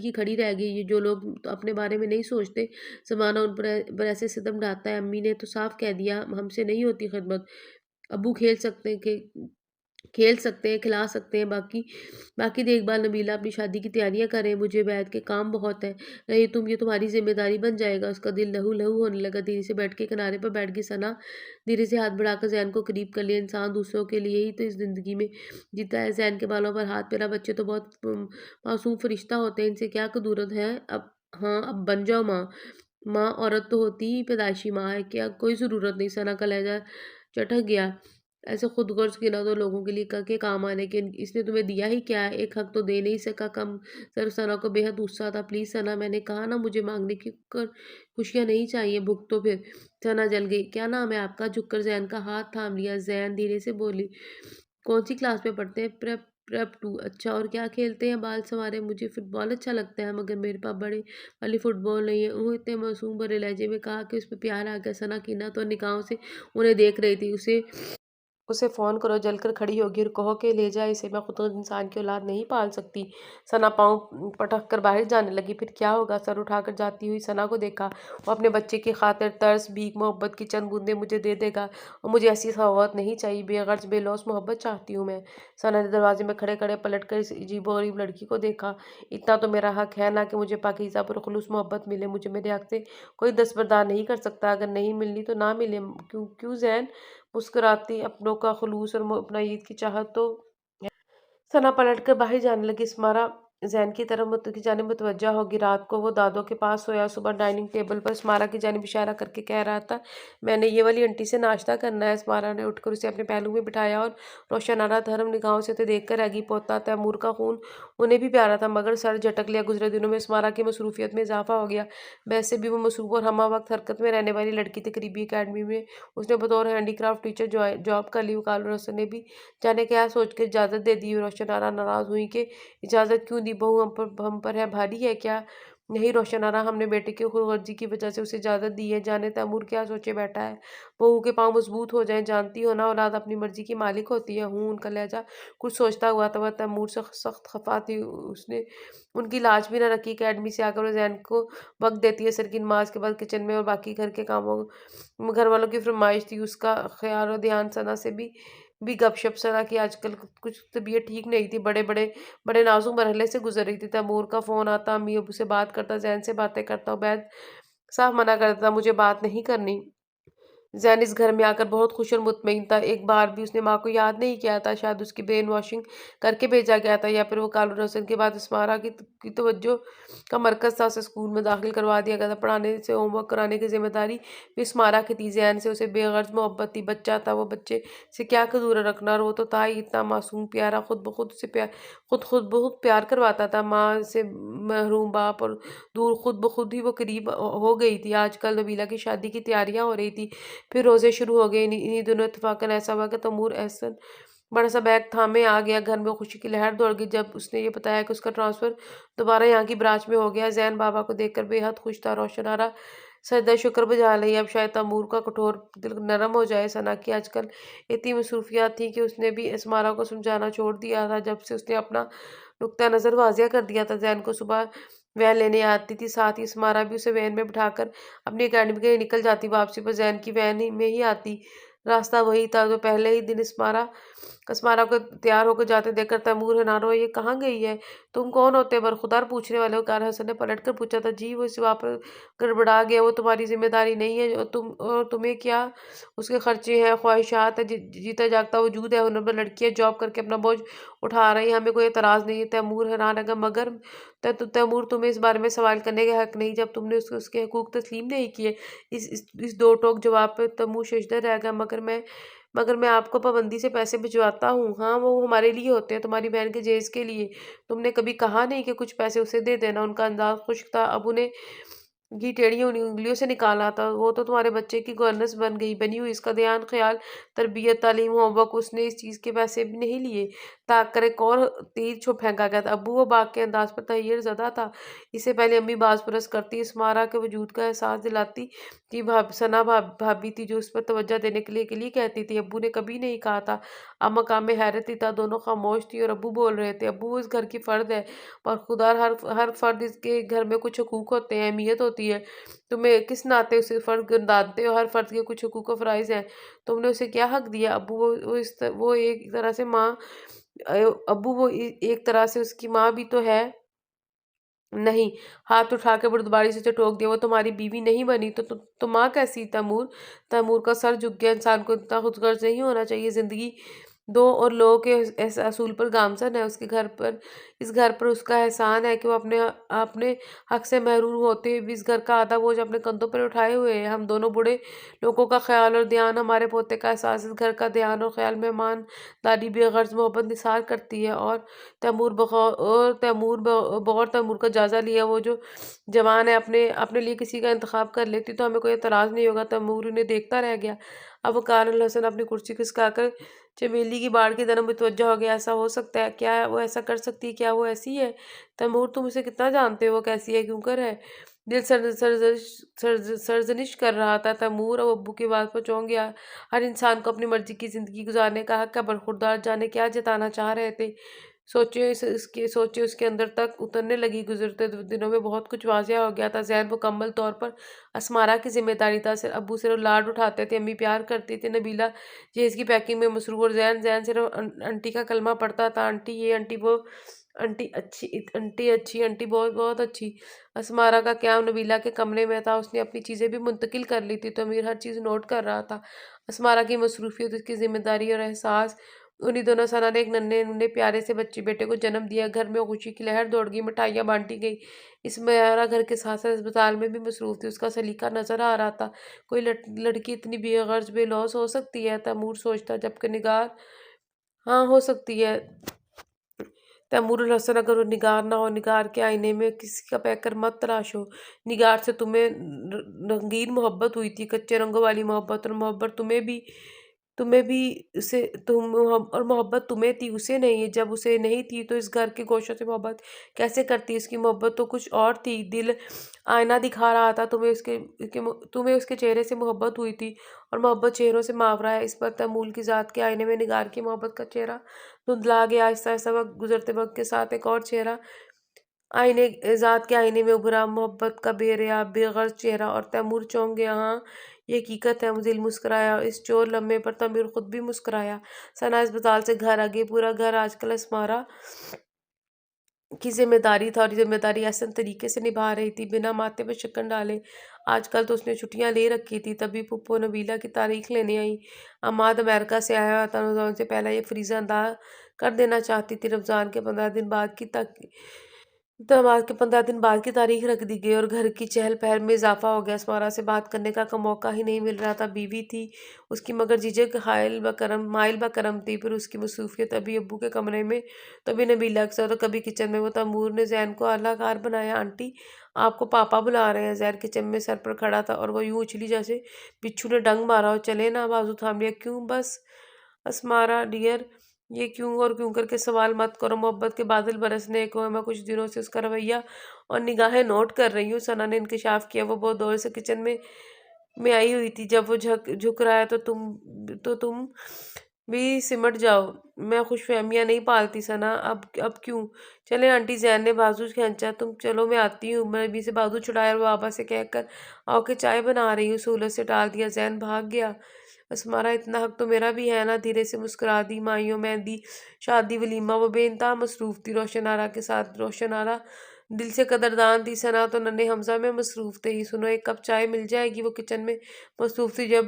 کی کھڑی رہ گئی۔ جو لوگ اپنے بارے میں نہیں سوچتے، زمانہ ان پر ایسے ستم ڈھاتا ہے۔ امی نے تو صاف کہہ دیا ہم سے نہیں ہوتی خدمت، ابو کھیل سکتے ہیں، کھلا سکتے ہیں، باقی دیکھ بھال نبیلہ اپنی شادی کی تیاریاں کریں، مجھے بیت کے کام بہت ہیں، رہی تم یہ تمہاری ذمہ داری بن جائے گا۔ اس کا دل لہو لہو ہونے لگا۔ دھیرے سے بیٹھ کے کنارے پر بیٹھ گئی ثنا، دھیرے سے ہاتھ بڑھا کر ذہن کو قریب کر لیا۔ انسان دوسروں کے لیے ہی تو اس زندگی میں جیتا ہے۔ ذہن کے بالوں پر ہاتھ پھیرا، بچے تو بہت معصوم فرشتہ ہوتے ہیں، ان سے کیا قدورت ہے؟ اب بن جاؤ ماں عورت تو ہوتی ہی پیدائشی ماں ہے، کیا کوئی ضرورت نہیں؟ ثنا کا لہجہ چٹک گیا۔ ایسے خود غرض گنا دو لوگوں کے لیے کے کام آنے کے، اس نے تمہیں دیا ہی کیا ہے؟ ایک حق تو دے نہیں سکا؟ کم ثنا کو بے حد غصہ تھا۔ پلیز ثنا، میں نے کہا نا مجھے مانگنے کی خوشیاں نہیں چاہیے، بھگ تو پھر۔ ثنا جل گئی۔ کیا نام ہے آپ کا؟ جھک کر ذہن کا ہاتھ تھام لیا۔ ذہن دھیرے سے بولی، کون سی کلاس میں پڑھتے ہیں؟ پریپ 2۔ اچھا، اور کیا کھیلتے ہیں؟ بال سنوارے؟ مجھے فٹ بال اچھا لگتا ہے، مگر میرے پاس بڑے والی فٹ بال نہیں ہے۔ اتنے معصوم بھرے لہجے میں کہا کہ اس پہ پیار آ گیا۔ ثنا کینہ تو نگاہوں سے انہیں دیکھ رہی تھی۔ اسے فون کرو، جل کر کھڑی ہوگی اور کہو کہ لے جائے اسے، میں خود انسان کی اولاد نہیں پال سکتی۔ ثنا پاؤں پٹک کر باہر جانے لگی۔ پھر کیا ہوگا؟ سر اٹھا کر جاتی ہوئی ثنا کو دیکھا۔ وہ اپنے بچے کی خاطر ترس، بھیک، محبت کی چند بوندیں مجھے دے دے گا، اور مجھے ایسی سخاوت نہیں چاہیے، بے غرض بے لوث محبت چاہتی ہوں میں۔ ثنا نے دروازے میں کھڑے کھڑے پلٹ کر اس عجیب و غریب لڑکی کو دیکھا۔ اتنا تو میرا حق ہے نا کہ مجھے پاکیزہ پرخلوص محبت ملے، مجھے میرے حق سے کوئی دستبردار نہیں کر سکتا۔ اگر نہیں ملنی تو نہ ملے، کیوں ذہن؟ مسکراتی اپنوں کا خلوص اور اپنائیت کی چاہت تو ثنا پلٹ کر باہر جانے لگی۔ اسمارا ذہن کی جانب متوجہ ہوگی۔ رات کو وہ دادوں کے پاس سویا، صبح ڈائننگ ٹیبل پر اسمارا کی جانب اشارہ کر کے کہہ رہا تھا، میں نے یہ والی انٹی سے ناشتہ کرنا ہے۔ اسمارا نے اٹھ کر اسے اپنے پہلو میں بٹھایا اور روشنارہ دھرم نگاہوں سے اسے دیکھ کر رہ گئی۔ پوتا تیمور کا خون انہیں بھی پیارا تھا، مگر سر جھٹک لیا۔ گزرے دنوں میں اسمارا کی مصروفیت میں اضافہ ہو گیا۔ ویسے بھی وہ مصروف اور ہمہ وقت حرکت میں رہنے والی لڑکی تھی۔ قریبی اکیڈمی میں اس نے بطور ہینڈی کرافٹ ٹیچر جاب کر لی۔ وکال حسن نے بھی جانے کیا سوچ کر اجازت دے دی۔ روشنارہ ناراض ہوئی کہ اجازت کیوں دی؟ بہو ہم پر ہے بھاری ہے کیا؟ نہیں روشنارہ، ہم نے بیٹے کی خود غرضی کی وجہ سے اسے اجازت دی ہے، جانے تیمور کیا سوچے بیٹھا ہے۔ بہو کے پاؤں مضبوط ہو جائیں، جانتی ہو نا اولاد اپنی مرضی کی مالک ہوتی ہے۔ ان کا لہجہ کچھ سوچتا ہوا تھا۔ وہ تیمور سے سخت خفا تھی، اس نے ان کی لاج بھی نہ رکھی۔ اکیڈمی سے آ کر وہ ذہن کو وقت دیتی ہے، عصر کی نماز کے بعد کچن میں اور باقی گھر کے کاموں گھر والوں کی فرمائش تھی اس کا خیال و دھیان۔ ثنا سے بھی گپ شپ۔ ثنا کی آج کل کچھ طبیعت ٹھیک نہیں تھی، بڑے نازک مرحلے سے گزر رہی تھی۔ تیمور کا فون آتا، امی ابو سے بات کرتا، ذہن سے باتیں کرتا۔ عبید صاف منع کر دیتا، مجھے بات نہیں کرنی۔ ذہن اس گھر میں آ کر بہت خوش اور مطمئن تھا۔ ایک بار بھی اس نے ماں کو یاد نہیں کیا تھا، شاید اس کی برین واشنگ کر کے بھیجا گیا تھا، یا پھر وہ کالر حسن کے بعد اسمارا کی توجہ کا مرکز تھا۔ اسے اسکول میں داخل کروا دیا گیا تھا۔ پڑھانے سے ہوم ورک کرانے کی ذمہ داری بھی اسمارا کی تھی۔ ذہن سے اسے بے غرض محبت تھی، بچہ تھا وہ، بچے سے کیا قصور رکھنا، اور وہ تو تھا ہی اتنا معصوم پیارا، خود بخود پیار کرواتا تھا۔ ماں سے محروم، باپ اور دور، خود بخود ہی وہ قریب ہو گئی تھی۔ آج کل نبیلہ کی شادی کی تیاریاں ہو رہی تھی، پھر روزے شروع ہو گئے۔ انہی دنوں اتفاقاً ایسا ہوا کہ تیمور احسن بڑا سا بیگ تھامے آ گیا۔ گھر میں خوشی کی لہر دوڑ گئی جب اس نے یہ بتایا کہ اس کا ٹرانسفر دوبارہ یہاں کی برانچ میں ہو گیا۔ ذہن بابا کو دیکھ کر بے حد خوش تھا۔ روشنارہ سجدہ شکر بجا رہی، اب شاید تیمور کا کٹور دل نرم ہو جائے۔ ثنا کی آج کل اتنی مصروفیات تھیں کہ اس نے بھی اسمارا کو سمجھانا چھوڑ دیا تھا، جب سے اس نے اپنا نقطہ نظر واضح کر دیا تھا۔ ذہن کو صبح وین لینے آتی تھی، ساتھ ہی اسمارا بھی اسے وین میں بٹھا کر اپنی اکیڈمی کے لیے نکل جاتی۔ واپسی پر ذہن کی وین میں ہی آتی، راستہ وہی تھا جو پہلے ہی دن اسمارا کو تیار ہو کر جاتے دیکھ کر تیمور حیران ہوا، یہ کہاں گئی ہے؟ تم کون ہوتے؟ برخودار پوچھنے والے وقار حسن نے پلٹ کر پوچھا تھا۔ جی، وہ اس جواب پر گڑبڑا گیا، وہ تمہاری ذمہ داری نہیں ہے، اور تمہیں کیا اس کے خرچے ہیں، خواہشات ہیں، جیتا جاگتا وجود ہے، ہنرمند لڑکی ہے، جاب کر کے اپنا بوجھ اٹھا رہی ہے، ہمیں کوئی اعتراض نہیں ہے۔ تیمور حیران رہ گیا، مگر تیمور تمہیں اس بارے میں سوال کرنے کا حق نہیں جب تم نے اس کے حقوق تسلیم نہیں کیے۔ اس دو ٹوک جواب پہ تیمور ششدر رہ گیا، مگر مگر میں آپ کو پابندی سے پیسے بھجواتا ہوں۔ ہاں وہ ہمارے لیے ہوتے ہیں، تمہاری بہن کے جہیز کے لیے۔ تم نے کبھی کہا نہیں کہ کچھ پیسے اسے دے دینا۔ ان کا انداز خشک تھا۔ ابو نے گھی ٹیڑھی انگلیوں سے نکالا تھا۔ وہ تو تمہارے بچے کی گورننس بنی ہوئی، اس کا دھیان خیال، تربیت، تعلیم، ہوم ورک، اس نے اس چیز کے پیسے بھی نہیں لیے۔ طاق کر ایک اور تیر پھینکا گیا تھا۔ ابو وہ باغ کے انداز پر تحیر زدہ تھا۔ اس سے پہلے امی باز پرس کرتی، اسمارا کے وجود کا احساس دلاتی کہ ثنا بھابی تھی جو اس پر توجہ دینے کے لیے کہتی تھی۔ ابو نے کبھی نہیں کہا تھا۔ اب مقام حیرت ہی تھا۔ دونوں خاموش تھی اور ابو بول رہے تھے۔ ابو اس گھر کی فرد ہے اور خدا ہر فرد اس کے گھر میں کچھ حقوق ہوتے ہیں، اہمیت ہوتی ہے۔ تمہیں کس ناطے اسے فرد گردانتے ہو؟ ہر فرد کے کچھ حقوق و فرائض ہیں۔ تم نے اسے کیا حق دیا؟ وہ ایک طرح سے ماں وہ ایک طرح سے اس کی ماں بھی تو ہے۔ نہیں، ہاتھ اٹھا کے بردباری سے اسے ٹوک دیا۔ وہ تمہاری بیوی نہیں بنی تو ماں کیسی؟ تیمور کا سر جھک گیا۔ انسان کو اتنا خود غرض نہیں ہونا چاہیے۔ زندگی دو اور لو کے اصول پر گامزن ہے۔ اس گھر پر اس کا احسان ہے کہ وہ اپنے حق سے محروم ہوتے ہوئے بھی اس گھر کا آدھا بوجھ اپنے کندھوں پر اٹھائے ہوئے ہے۔ ہم دونوں بوڑھے لوگوں کا خیال اور دھیان، ہمارے پوتے کا احساس، اس گھر کا دھیان اور خیال، مہمان داری، بے غرض محبت نثار کرتی ہے۔ اور بغور تیمور کا جائزہ لیا وہ جو جوان ہے اپنے لیے کسی کا انتخاب کر لیتی تو ہمیں کوئی اعتراض نہیں ہوگا۔ تیمور انہیں دیکھتا رہ گیا۔ اب وقار الحسن اپنی کرسی کھسکا کر چمیلی کی باڑ کی طرف متوجہ ہو گیا۔ ایسا ہو سکتا ہے؟ کیا وہ ایسا کر سکتی ہے؟ کیا وہ ایسی ہے؟ تیمور تم اسے کتنا جانتے ہو؟ وہ کیسی ہے؟ کیوں کر ہے؟ دل سرزنش کر رہا تھا۔ تیمور اب ابو کی بات پر چونک گیا۔ ہر انسان کو اپنی مرضی کی زندگی گزارنے کا حق ہے۔ برخوردار جانے کیا جتانا چاہ رہے تھے؟ سوچیں اس کے اندر تک اترنے لگی۔ گزرتے دنوں میں بہت کچھ واضح ہو گیا تھا۔ ذہن مکمل طور پر اسمارا کی ذمہ داری تھا۔ ابو صرف لاڈ اٹھاتے تھے، امی پیار کرتی تھی، نبیلہ جہیز کی پیکنگ میں مصروف، اور ذہن صرف انٹی کا کلمہ پڑھتا تھا۔ انٹی یہ، انٹی وہ، انٹی اچھی، انٹی بہت بہت اچھی۔ اسمارا کا قیام نبیلہ کے کمرے میں تھا۔ اس نے اپنی چیزیں بھی منتقل کر لی تھی تو امیر ہر چیز نوٹ کر رہا تھا۔ اسمارا کی مصروفیت، اس کی ذمہ داری اور احساس، انہی دونوں ثنا نے ایک ننھے پیارے سے بیٹے کو جنم دیا۔ گھر میں خوشی کی لہر دوڑ گئی، مٹھائیاں بانٹی گئی۔ اسمارا گھر کے ساتھ ساتھ اسپتال میں بھی مصروف تھی۔ اس کا سلیقہ نظر آ رہا تھا۔ کوئی لڑکی اتنی بے غرض، بے لوث ہو سکتی ہے؟ تیمور سوچتا، جبکہ نگار ہاں ہو سکتی ہے۔ تیمور الحسن اگر وہ نگار نہ ہو، نگار کے آئینے میں کسی کا پیکر مت تراشو۔ نگار سے تمہیں رنگین محبت ہوئی تھی، کچے رنگوں والی محبت، اور محبت تمہیں بھی اور محبت تمہیں تھی، اسے نہیں۔ جب اسے نہیں تھی تو اس گھر کے گوشوں سے محبت کیسے کرتی؟ اس کی محبت تو کچھ اور تھی۔ دل آئینہ دکھا رہا تھا، تمہیں اس کے چہرے سے محبت ہوئی تھی، اور محبت چہروں سے ماورا ہے۔ اس پر تیمور کی ذات کے آئینے میں نگار کی محبت کا چہرہ دھندلا گیا۔ آہستہ آہستہ گزرتے وقت کے ساتھ ایک اور چہرہ ذات کے آئینے میں ابھرا، محبت کا بے ریا، بے غرض چہرہ، اور تیمور چونک گیا۔ ہاں یہ حقیقت ہے۔ دل مسکرایا، اور اس چور لمحے پر تیمور خود بھی مسکرایا۔ ثنا اسپتال سے گھر آ گئی۔ پورا گھر آج کل اسمارا کی ذمہ داری تھا، اور یہ ذمہ داری احسن طریقے سے نبھا رہی تھی، بنا ماتھے پہ شکن ڈالے۔ آج کل تو اس نے چھٹیاں لے رکھی تھی۔ تبھی پھپھو نبیلہ کی تاریخ لینے آئی۔ عماد امریکہ سے آیا ہوا تھا۔ رمضان سے پہلے یہ فریضہ ادا کر دینا چاہتی تھی۔ رمضان کے 15 دن بعد کی تاریخ رکھ دی گئی، اور گھر کی چہل پہل میں اضافہ ہو گیا۔ اسمارا سے بات کرنے کا موقع ہی نہیں مل رہا تھا۔ بیوی تھی اس کی، مگر جھجک مائل بکرم تھی۔ پھر اس کی مصروفیت، ابھی ابو کے کمرے میں تو ابھی نبیلہ کے ساتھ، اور کبھی کچن میں۔ وہ تیمور نے ذہن کو اعلیٰ کار بنایا۔ آنٹی آپ کو پاپا بلا رہے ہیں۔ زہر کچن میں سر پر کھڑا تھا، اور وہ یوں اچھلی جیسے بچھو نے ڈنگ مارا ہو۔ چلیں نا، بازو تھام لیا۔ کیوں؟ بس اسمارا ڈیئر، یہ کیوں اور کیوں کر کے سوال مت کرو۔ محبت کے بادل برسنے کو ہے۔ میں کچھ دنوں سے اس کا رویہ اور نگاہیں نوٹ کر رہی ہوں۔ ثنا نے انکشاف کیا۔ وہ بہت دور سے کچن میں آئی ہوئی تھی۔ جب وہ جھک رہا ہے تو تم بھی سمٹ جاؤ۔ میں خوش فہمیاں نہیں پالتی ثنا۔ اب کیوں؟ چلیں آنٹی، زین نے بازو کھینچا۔ تم چلو، میں آتی ہوں۔ نبی سے بازو چھڑایا اور بابا سے کہہ کر آؤ کہ چائے بنا رہی ہوں۔ سہولت سے ٹال دیا۔ زین بھاگ گیا۔ اسمارا اتنا حق تو میرا بھی ہے نا؟ دھیرے سے مسکرا دی۔ مائیوں، مہندی، شادی، ولیمہ، وہ بے انتہا مصروف تھی روشن آرا کے ساتھ۔ روشن آرا دل سے قدردان تھی۔ ثنا تو ننھے حمزہ میں مصروف تھے۔ سنو، ایک کپ چائے مل جائے گی؟ وہ کچن میں مصروف تھی جب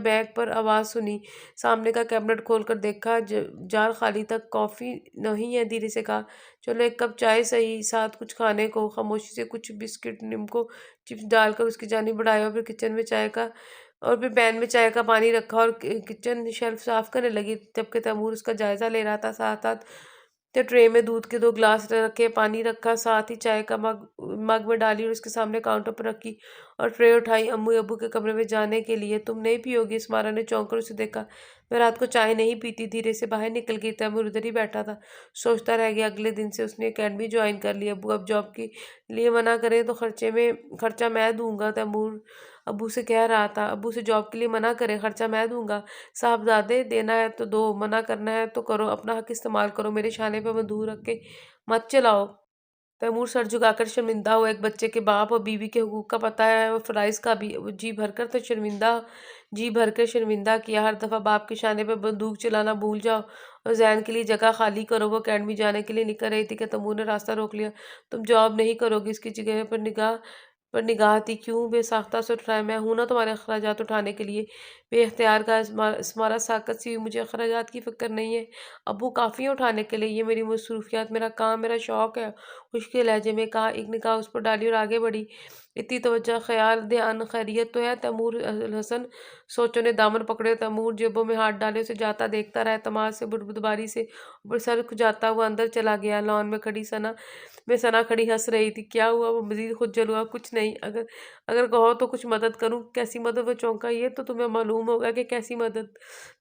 بیگ پر آواز سنی۔ سامنے کا کیبنٹ کھول کر دیکھا، جار خالی تھا۔ کافی نہیں ہے؟ دھیرے سے کہا۔ چلو ایک کپ چائے سہی، ساتھ کچھ کھانے کو۔ خاموشی سے کچھ بسکٹ، نمکو چپس ڈال کر اس کی جانب بڑھایا، اور پھر کچن میں چائے کا اور پھر پین میں چائے کا پانی رکھا اور کچن شیلف صاف کرنے لگی، جبکہ تیمور اس کا جائزہ لے رہا تھا۔ ساتھ ساتھ تو ٹرے میں دودھ کے 2 گلاس رکھے، پانی رکھا، ساتھ ہی چائے کا مگ میں ڈالی اور اس کے سامنے کاؤنٹر پر رکھی اور ٹرے اٹھائی امی ابو کے کمرے میں جانے کے لیے۔ تم نہیں پیو گی؟ اسمارا نے چونک کر اسے دیکھا۔ میں رات کو چائے نہیں پیتی۔ دھیرے سے باہر نکل گئی۔ تیمور ادھر ہی بیٹھا تھا، سوچتا رہ گیا۔ اگلے دن سے اس نے اکیڈمی جوائن کر لی۔ ابو اب جاب کے لیے منع کریں تو خرچہ میں دوں گا، تیمور ابو سے کہہ رہا تھا۔ ابو سے جاب کے لیے منع کریں، خرچہ میں دوں گا۔ صاحبزادے، دینا ہے تو دو، منع کرنا ہے تو کرو، اپنا حق استعمال کرو، میرے شانے پہ بندوق رکھ کے مت چلاؤ۔ تیمور سر جھکا کر شرمندہ ہوا۔ ایک بچے کے باپ اور بیوی کے حقوق کا پتہ ہے اور فرائض کا بھی۔ وہ جی بھر کر شرمندہ کیا۔ ہر دفعہ باپ کے شانے پہ بندوق چلانا بھول جاؤ اور زین کے لیے جگہ خالی کرو۔ وہ اکیڈمی جانے کے لیے نکل رہی تھی کہ تیمور نے راستہ روک لیا۔ تم جاب نہیں کرو گی؟ اس کی جگہ پر نگاہ تھی۔ کیوں؟ بے ساختہ سے اٹھایا۔ میں ہوں نا تمہارے اخراجات اٹھانے کے لیے؟ بے اختیار کا اسمارا ساکت سی ہوئی۔ مجھے اخراجات کی فکر نہیں ہے ابو، کافی ہے اٹھانے کے لیے۔ یہ میری مصروفیات، میرا کام، میرا شوق ہے، خشکے لہجے میں کہا۔ ایک نگاہ اس پر ڈالی اور آگے بڑھی۔ اتنی توجہ، خیال دھیان، خیریت تو ہے؟ تیمور الحسن سوچوں نے دامن پکڑے۔ تیمور جیبوں میں ہاتھ ڈالے اسے جاتا دیکھتا رہا۔ اعتماد سے، بردباری سے اوپر سر کھجاتا ہوا اندر چلا گیا۔ لان میں ثنا کھڑی ہنس رہی تھی۔ کیا ہوا؟ وہ مزید خجل ہوا۔ کچھ نہیں، اگر کہو تو کچھ مدد کروں۔ کیسی مدد؟ وہ چونکا۔ یہ تو تمہیں معلوم ہوگا کہ کیسی مدد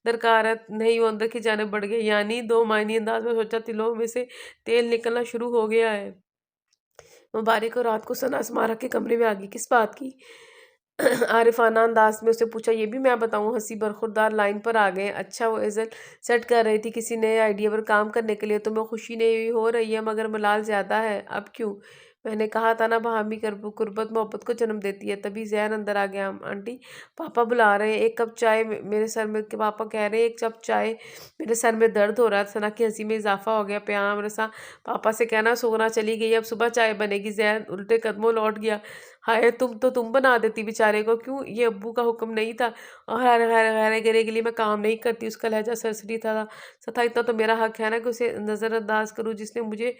درکار ہے۔ نہیں، وہ اندر کی جانب بڑھ گیا۔ یعنی؟ دو معنی انداز میں سوچا۔ تلوں میں سے تیل نکلنا شروع ہو گیا ہے۔ مبارک ہو رات کو ثنا اسمارا کے کمرے میں آگئی۔ کس بات کی؟ عارفانہ انداز میں اس نے پوچھا۔ یہ بھی میں بتاؤں؟ ہنسی برخوردار لائن پر آ گئے۔ اچھا، وہ ایزل سیٹ کر رہی تھی کسی نئے آئیڈیا پر کام کرنے کے لیے۔ تمہیں خوشی نہیں ہو رہی ہے مگر ملال زیادہ ہے۔ اب کیوں؟ میں نے کہا تھا نا، باہمی قربت محبت کو جنم دیتی ہے۔ تبھی ذہن اندر آ گیا۔ آنٹی، پاپا بلا رہے ہیں، ایک کپ چائے میرے سر میں، پاپا کہہ رہے ہیں ایک کپ چائے، میرے سر میں درد ہو رہا ہے۔ ثنا کی ہنسی میں اضافہ ہو گیا۔ پیام رساں پاپا سے کہنا سونا چلی گئی، اب صبح چائے بنے گی۔ ذہن الٹے قدموں لوٹ گیا۔ ہائے، تم بنا دیتی بیچارے کو۔ کیوں؟ یہ ابو کا حکم نہیں تھا؟ اور ہر گرے کے لیے میں کام نہیں کرتی۔ اس کا لہجہ سرسری تھا۔ اتنا تو میرا حق ہے نا کہ اسے نظر انداز کروں جس نے مجھے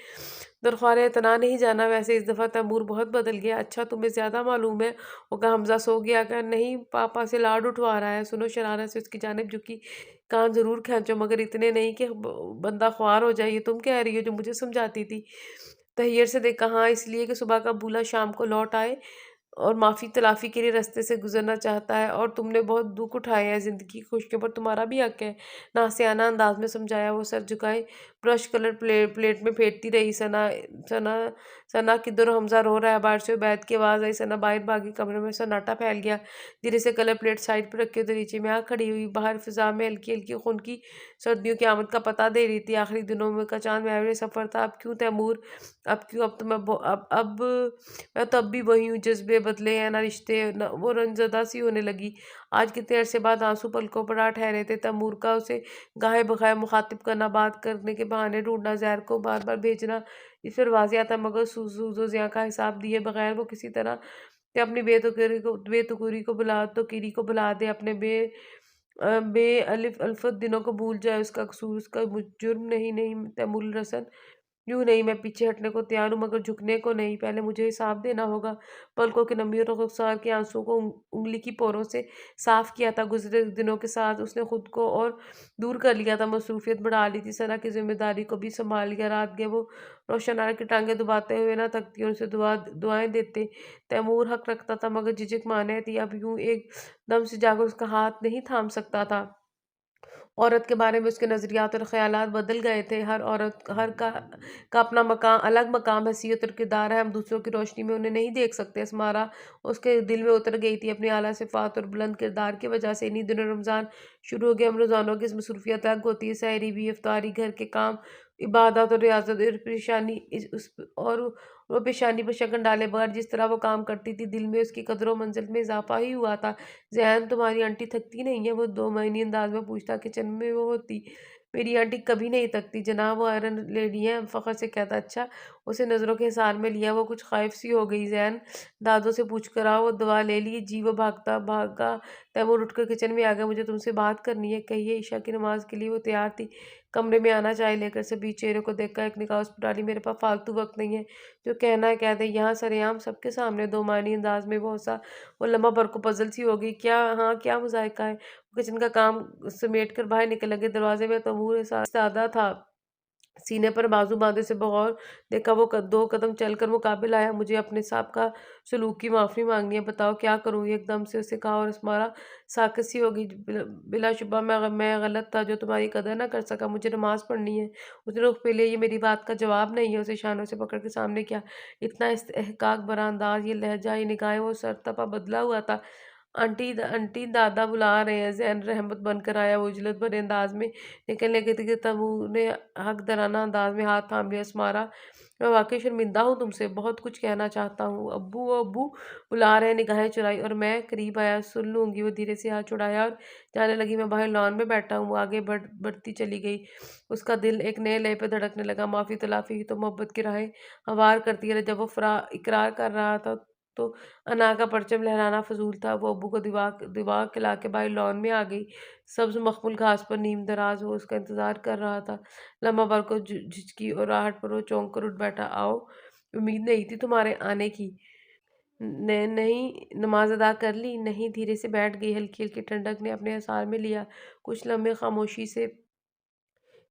درخواست اعتنا نہیں جانا۔ ویسے اس دفعہ تیمور بہت بدل گیا۔ اچھا، تمہیں زیادہ معلوم ہے ہوگا حمزہ سو گیا کیا؟ نہیں، پاپا سے لاڈ اٹھوا رہا ہے۔ سنو، شرارت سے اس کی جانب جھکی۔ کان ضرور کھینچو مگر اتنے نہیں کہ بندہ خوار ہو جائے۔ یہ تم کہہ رہی ہو جو مجھے سمجھاتی تھی؟ تحیر سے دیکھا۔ ہاں، اس لیے کہ صبح کا بھولا شام کو لوٹ آئے اور معافی تلافی کے لیے رستے سے گزرنا چاہتا ہے، اور تم نے بہت دکھ اٹھائے ہیں زندگی کی خشکیوں پر، تمہارا بھی حق ہے۔ ناسیانہ انداز میں سمجھایا۔ وہ سر جھکائے برش کلر پلیٹ میں پھیرتی رہی۔ ثنا کدھر؟ حمزہ رو رہا ہے۔ باہر سے عبید کی آواز آئی۔ ثنا باہر بھاگی۔ کمرے میں سناٹا پھیل گیا۔ دھیرے سے کلر پلیٹ سائڈ پہ رکھی تو نیچے میں آ کھڑی ہوئی۔ باہر فضا میں ہلکی ہلکی خنکی سردیوں کی آمد کا پتہ دے رہی تھی۔ آخری دنوں میں کا چاند محور سفر تھا۔ اب کیوں تیمور؟ اب کیوں؟ اب تو میں تو اب بھی وہی ہوں۔ جذبے بدلے ہیں نہ رشتے۔ وہ رنجدہ سی ہونے لگی۔ آج کتنے عرصے بعد آنسو پلکوں پر آ ٹھہرے تھے۔ تیمور کا اسے گاہے بغیر مخاطب کرنا، بات کرنے کے بہانے ڈھونڈنا، زہر کو بار بار بھیجنا اس پر واضح تھا، مگر سوز و زیاں کا حساب دیے بغیر وہ کسی طرح کہ اپنی بے تقویری کو بھلا دے، اپنے بے الفت دنوں کو بھول جائے۔ اس کا قصور، اس کا جرم نہیں تیمور الحسن۔ یوں نہیں، میں پیچھے ہٹنے کو تیار ہوں مگر جھکنے کو نہیں۔ پہلے مجھے حساب دینا ہوگا۔ پلکوں کی نمی اور رخسار کے آنسوؤں کو انگلی کی پوروں سے صاف کیا تھا۔ گزرے دنوں کے ساتھ اس نے خود کو اور دور کر لیا تھا، مصروفیت بڑھا لی تھی، ثنا کی ذمہ داری کو بھی سنبھال لیا۔ رات گئے وہ روشنارا کی ٹانگیں دباتے ہوئے نہ تھکتی اور اسے دعائیں دیتے۔ تیمور حق رکھتا تھا مگر جھجک مانے تھی۔ اب یوں ایک دم سے جا کر اس کا ہاتھ نہیں تھام سکتا تھا۔ عورت کے بارے میں اس کے نظریات اور خیالات بدل گئے تھے۔ ہر کا اپنا مقام، الگ مقام، حیثیت اور کردار ہے۔ ہم دوسروں کی روشنی میں انہیں نہیں دیکھ سکتے۔ اسمارا اس کے دل میں اتر گئی تھی اپنی اعلیٰ صفات اور بلند کردار کی وجہ سے۔ انہی دنوں رمضان شروع ہو گیا۔ ہم روزانوں کی مصروفیت الگ ہوتی ہے، سحری بھی، افطاری، گھر کے کام، عبادات اور ریاضت، اور وہ پیشانی پر شگن ڈالے بغیر جس طرح وہ کام کرتی تھی، دل میں اس کی قدر و منزلت میں اضافہ ہی ہوا تھا۔ ذہن، تمہاری آنٹی تھکتی نہیں ہے؟ وہ دو معنی انداز میں پوچھتا۔ کچن میں وہ ہوتی۔ میری آنٹی کبھی نہیں تھکتی جناب، وہ آئرن لیڈی ہیں، فخر سے کہتا۔ اچھا، اسے نظروں کے حصار میں لیا، وہ کچھ خائف سی ہو گئی۔ زین دادو سے پوچھ کر آؤ، وہ دوا لے لی؟ جی۔ وہ بھاگا تیمور اٹھ کر کچن میں آ گیا۔ مجھے تم سے بات کرنی ہے، کہیے۔ عشاء کی نماز کے لیے وہ تیار تھی، کمرے میں آنا چائے لے کر۔ سبھی چہرے کو دیکھا، ایک نگاہ اس پر ڈالی۔ میرے پاس فالتو وقت نہیں ہے، جو کہنا ہے کہہ دیں۔ یہاں سرعام سب کے سامنے دو معنی انداز میں وہ ہنسا۔ وہ لمحہ بھر کو پزل سی ہو گئی۔ ہاں کیا مذائقہ ہے؟ وہ کچن کا کام سمیٹ کر باہر نکل لگے۔ دروازے میں تیمور ایستادہ تھا، سینے پر بازو باندھے۔ اسے بغور دیکھا، وہ 2 قدم چل کر مقابل آیا۔ مجھے اپنے سابقہ سلوک کی معافی مانگنی ہے، بتاؤ کیا کروں؟ ایک دم سے اسے کہا، اور اسمارا ساکت سی ہو گئی۔ بلا شبہ میں غلط تھا جو تمہاری قدر نہ کر سکا، مجھے نماز پڑھنی ہے۔ اس نے رخ پہ لیا۔ یہ میری بات کا جواب نہیں ہے، اسے اشاروں سے پکڑ کے سامنے کیا۔ اتنا استحقاق بھرا انداز، یہ لہجہ، یہ نگاہیں، وہ سرتپا بدلا ہوا تھا۔ آنٹی دادا بلا رہے ہیں۔ زین رحمت بن کر آیا۔ وہ اجلت بھرے انداز میں نکلنے کے تھے، تیمور نے حق درانہ انداز میں ہاتھ تھام لیا۔ اسمارا، میں واقعی شرمندہ ہوں تم سے، بہت کچھ کہنا چاہتا ہوں۔ ابو، وہ ابو بلا رہے ہیں۔ نگاہیں چرائی، اور میں قریب آیا، سن لوں گی۔ وہ دھیرے سے ہاتھ چھڑایا اور جانے لگی۔ میں باہر لان میں بیٹھا ہوں۔ وہ آگے بڑھتی چلی گئی، اس کا دل ایک نئے لئے پہ دھڑکنے لگا۔ معافی تلافی کی تو محبت کی راہیں ہموار کرتی ہے۔ جب وہ اقرار کر رہا تھا تو انا کا پرچم لہرانا فضول تھا۔ وہ ابو کو دوا کھلا کے باہر لان میں آ گئی۔ سبز مخمل گھاس پر نیم دراز وہ اس کا انتظار کر رہا تھا۔ لمحہ بھر کو جھجکی اور آہٹ پر وہ چونک کر اٹھ بیٹھا۔ آؤ، امید نہیں تھی تمہارے آنے کی۔ نہیں، نماز ادا کر لی؟ نہیں۔ دھیرے سے بیٹھ گئی، ہلکی ہلکی ٹھنڈک نے اپنے اثار میں لیا۔ کچھ لمحے خاموشی سے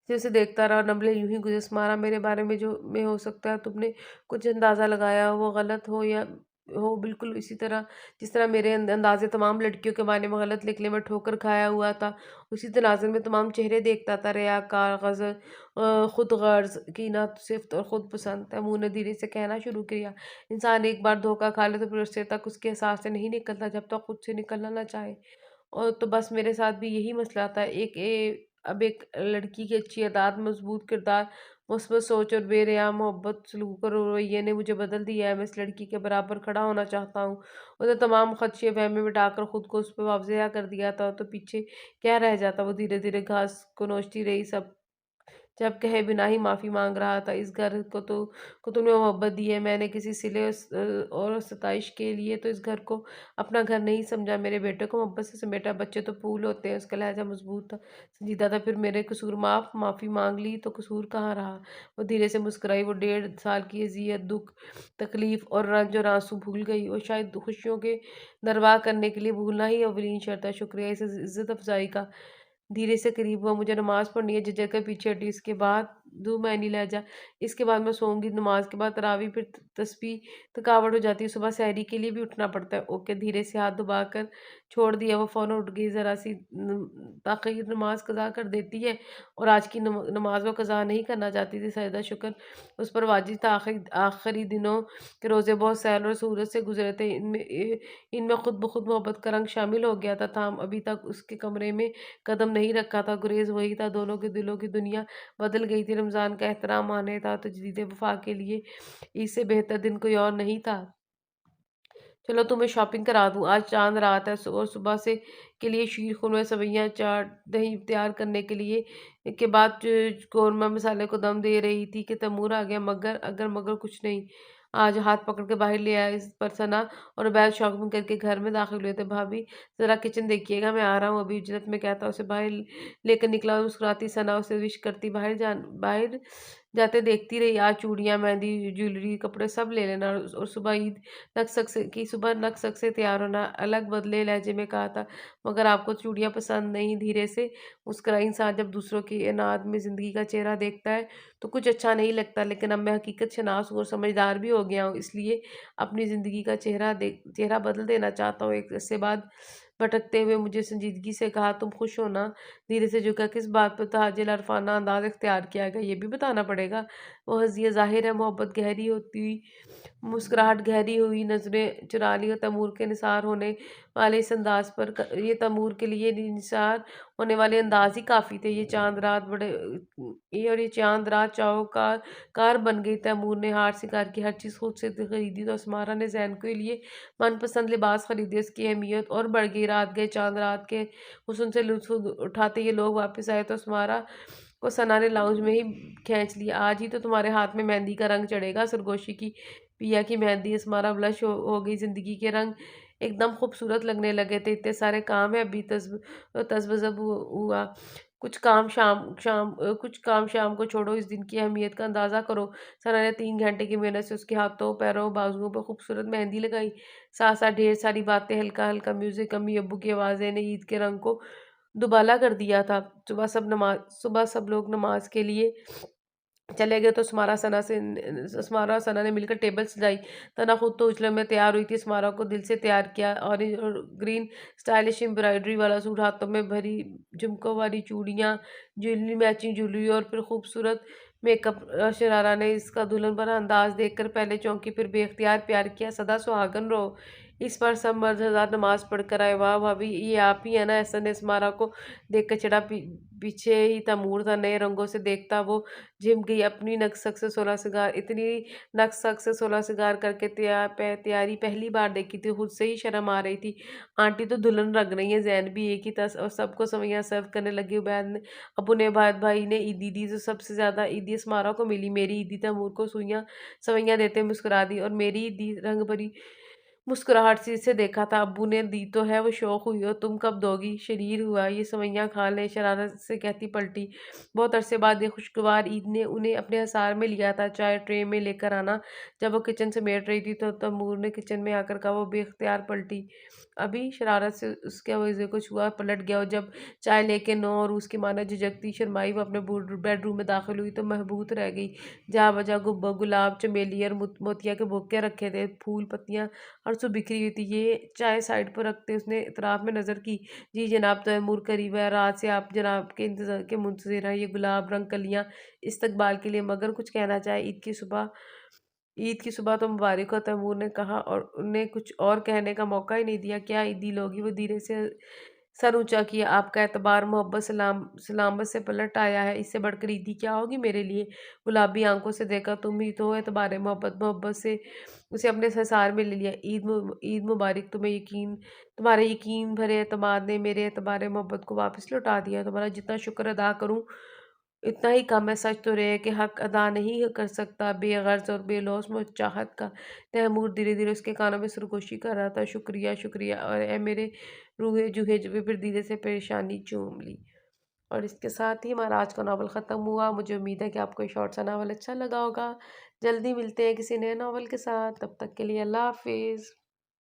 اسے دیکھتا رہا، اور نبلے یوں ہی گزرے۔ اسمارا، میرے بارے میں جو میں ہو سکتا ہے تم نے کچھ اندازہ لگایا ہو، وہ غلط ہو یا ہو، بالکل اسی طرح جس طرح میرے اندازے تمام لڑکیوں کے بارے میں غلط نکلے۔ میں ٹھوکر کھایا ہوا تھا، اسی تناظر میں تمام چہرے دیکھتا تھا، ریاکار، خود غرض، کینہ صفت اور خود پسند۔ تیمور نے دھیرے سے کہنا شروع کیا، انسان ایک بار دھوکہ کھا لے تو پھر عرصے تک اس کے احساس سے نہیں نکلتا، جب تک خود سے نکلنا نہ چاہے۔ اور تو بس میرے ساتھ بھی یہی مسئلہ تھا۔ اب ایک لڑکی کی اچھی عادات، مضبوط کردار، مثبت سوچ اور بے ریا محبت سلوک اور رویے نے مجھے بدل دیا ہے۔ میں اس لڑکی کے برابر کھڑا ہونا چاہتا ہوں۔ اسے تمام خدشے وہمیں مٹا کر خود کو اس پہ واضح کر دیا تھا، تو پیچھے کیا رہ جاتا؟ وہ دھیرے دھیرے گھاس کو نوچتی رہی، جب کہے بنا ہی معافی مانگ رہا تھا۔ اس گھر کو تم نے محبت دی ہے، میں نے کسی صلے اور ستائش کے لیے تو اس گھر کو اپنا گھر نہیں سمجھا۔ میرے بیٹے کو محبت سے سمیٹا، بچے تو پھول ہوتے ہیں۔ اس کا لہجہ مضبوط تھا، سنجیدہ تھا۔ پھر میرے قصور معافی مانگ لی تو قصور کہاں رہا؟ وہ دھیرے سے مسکرائی۔ وہ 1.5 سال کی اذیت، دکھ، تکلیف اور رنج اور آنسو بھول گئی۔ وہ شاید خوشیوں کے دروا کرنے کے لیے بھولنا ہی اولین شرط ہے۔ شکریہ اس عزت افزائی کا۔ دھیرے سے قریب ہوا، مجھے نماز پڑھنی ہے، جھجک کر پیچھے ہٹی۔ اس کے بعد دو معنی لہجہ، اس کے بعد میں سوؤں گی، نماز کے بعد تراویح، پھر تسبیح۔ تھکاوٹ ہو جاتی ہے، صبح سحری کے لیے بھی اٹھنا پڑتا ہے۔ اوکے۔ دھیرے سے ہاتھ دبا کر چھوڑ دیا۔ وہ فوراً اٹھ گئی۔ ذرا سی تاخیر نماز قضا کر دیتی ہے، اور آج کی نماز وہ قضا نہیں کرنا چاہتی تھی۔ سجدہ شکر اس پر واجب تھا۔ آخری دنوں کے روزے بہت سہل اور سہولت سے گزرے تھے، ان میں خود بخود محبت کا رنگ شامل ہو گیا تھا۔ ابھی تک اس کے کمرے میں قدم نہیں رکھا تھا، گریز وہی تھا، دونوں کے دلوں کی دنیا بدل گئی تھی۔ رمضان کا احترام آنے تھا، تجدید وفا کے لیے اس سے بہتر دن کوئی اور نہیں تھا۔ چلو تمہیں شاپنگ کرا دوں، آج چاند رات ہے، اور صبح سے کے لیے شیر خورمے، سویاں، چاٹ، دہی تیار کرنے کے بعد قورمہ مسالے کو دم دے رہی تھی کہ تیمور آ گیا۔ مگر کچھ نہیں۔ آج ہاتھ پکڑ کے باہر لے آیا۔ اس پر ثنا اور عبید شاپنگ کر کے گھر میں داخل ہوئے تھے۔ بھابھی ذرا کچن دیکھیے گا، میں آ رہا ہوں ابھی، اجلت میں کہتا اسے باہر لے کر نکلا۔ اور مسکراتی ثنا اسے وش کرتی باہر جاتے دیکھتی رہی۔ آج چوڑیاں، مہندی، جیولری، کپڑے سب لے لینا، اور صبح عید نقص سے تیار ہونا۔ الگ بدلے لہجے میں کہا تھا، مگر آپ کو چوڑیاں پسند نہیں؟ دھیرے سے مسکرائی۔ انسان جب دوسروں کی عناد میں زندگی کا چہرہ دیکھتا ہے تو کچھ اچھا نہیں لگتا، لیکن اب میں حقیقت شناس ہوں اور سمجھدار بھی ہو گیا ہوں، اس لیے اپنی زندگی کا چہرہ بدل دینا چاہتا ہوں۔ ایک عرصے بعد بھٹکتے ہوئے مجھے سنجیدگی سے کہا، تم خوش ہو نا؟ دھیرے سے جھکا۔ کس بات پر تہجل عرفانہ انداز اختیار کیا گیا، یہ بھی بتانا پڑے گا؟ وہ ہنسی۔ ظاہر ہے محبت گہری ہوتی، مسکراہٹ گہری ہوئی، نظریں چرا لی، اور تیمور کے نثار ہونے والے اس انداز پر یہ تیمور کے لیے نثار ہونے والے انداز ہی کافی تھے۔ یہ چاند رات چاہوکار بن گئی۔ تیمور نے ہار سنگار کی ہر چیز خود سے خریدی، تو اسمارا نے زین کے لیے من پسند لباس خریدے۔ اس کی اہمیت اور بڑھ گئی۔ رات گئے، چاند رات کے حسن سے لطف اٹھاتے یہ لوگ واپس آئے تو اسمارا کو سنا نے لاؤنج میں ہی کھینچ لیا۔ آج ہی تو تمہارے ہاتھ میں مہندی کا رنگ چڑھے گا، سرگوشی کی پیا کی مہندی۔ اسمارا بلش ہو گئی، زندگی کے رنگ ایک دم خوبصورت لگنے لگے تھے۔ اتنے سارے کام ہیں، ابھی تذبذب ہوا۔ کچھ کام شام کو چھوڑو، اس دن کی اہمیت کا اندازہ کرو۔ ثنا نے 3 گھنٹے کی محنت سے اس کے ہاتھوں، پیروں، بازوؤں پہ خوبصورت مہندی لگائی۔ ساتھ ساتھ ڈھیر ساری باتیں، ہلکا ہلکا میوزک، امی ابو کی آوازیں نے عید کے رنگ کو دوبالا کر دیا تھا۔ صبح سب لوگ نماز کے لیے چلے گئے تو اسمارا اور ثنا نے مل کر ٹیبل سجائی۔ ثنا خود تو اجلے میں تیار ہوئی تھی، اسمارا کو دل سے تیار کیا۔ اورنج اور گرین سٹائلش امبرائڈری والا سوٹ، ہاتھوں میں بھری جھمکوں والی چوڑیاں، جویلری، میچنگ جویلری اور پھر خوبصورت میک اپ۔ شرارہ نے اس کا دلہن بنا انداز دیکھ کر پہلے چونکی، پھر بے اختیار پیار کیا۔ سدا سہاگن رہو۔ اس پر سب مرد حضرات نماز پڑھ کر آئے۔ واہ بھابھی، یہ آپ ہی ہیں نا؟ احسن نے اسمارا کو دیکھ کر چڑھا۔ پیچھے ہی تیمور تھا، نئے رنگوں سے دیکھتا وہ جھم گئی۔ اتنی نک سک سے 16 سنگار کر کے تیاری پہلی بار دیکھی تھی، خود سے ہی شرم آ رہی تھی۔ آنٹی تو دلہن لگ رہی ہیں۔ زین بھی ایک ہی طرح اور سب کو سوئیاں سرو کرنے لگی۔ ابو نے عبید بھائی نے عیدی دی تو سب سے زیادہ عیدی اسمارا کو ملی۔ میری عیدی تیمور کو سوئیاں دیتے مسکرا دی، اور میری عیدی رنگ بھری مسکراہٹ سے دیکھا تھا۔ ابو نے دی تو ہے، وہ شوق ہوئی، اور تم کب دو گی؟ شریر ہوا یہ سوئیاں کھا لیں، شرارت سے کہتی پلٹی۔ بہت عرصے بعد یہ خوشگوار عید نے انہیں اپنے حصار میں لیا تھا۔ چائے ٹرے میں لے کر آنا۔ جب وہ کچن سمیٹ رہی تھی تو تیمور نے کچن میں آ کر کہا۔ وہ بے اختیار پلٹی۔ ابھی شرارت سے اس کے وضع کو چھوا، پلٹ گیا، اور جب چائے لے کے 9 روز کی مانا جھجکتی شرمائی وہ اپنے بیڈ روم میں داخل ہوئی تو محبوط رہ گئی۔ جا بجا گلاب، چمیلی اور موتیا کے بوکے رکھے تھے، پھول پتیاں ہر سو بکھری ہوئی تھی۔ یہ چائے سائڈ پر رکھتے اس نے اطراف میں نظر کی۔ جی جناب، تیمور قریب ہے، رات سے آپ جناب کے انتظار کے منتظر ہیں۔ یہ گلاب رنگ کلیاں استقبال کے لیے، مگر کچھ کہنا چاہے؟ عید کی صبح تو مبارک ہو، تیمور نے کہا، اور انہیں کچھ اور کہنے کا موقع ہی نہیں دیا۔ کیا عیدی لوگی؟ وہ دھیرے سے سر اونچا کیا۔ آپ کا اعتبار محبت سلامت سے پلٹ آیا ہے، اس سے بڑھ کر عیدی کیا ہوگی میرے لیے؟ گلابی آنکھوں سے دیکھا۔ تم ہی تو ہو اعتبار محبت سے اسے اپنے حصار میں لے لیا۔ عید مبارک۔ تمہارے یقین بھرے اعتماد نے میرے اعتبار محبت کو واپس لوٹا دیا۔ تمہارا جتنا شکر ادا کروں اتنا ہی کم ہے۔ سچ تو رہے کہ حق ادا نہیں کر سکتا بے غرض اور بے لوث چاہت کا۔ تیمور دھیرے دھیرے اس کے کانوں میں سرگوشی کر رہا تھا۔ شکریہ شکریہ، اور اے میرے روحے جوہے، پھر دھیرے سے پریشانی چوم لی۔ اور اس کے ساتھ ہی ہمارا آج کا ناول ختم ہوا۔ مجھے امید ہے کہ آپ کو یہ شارٹ سا ناول اچھا لگا ہوگا۔ جلدی ملتے ہیں کسی نئے ناول کے ساتھ، تب تک کے لیے اللہ حافظ۔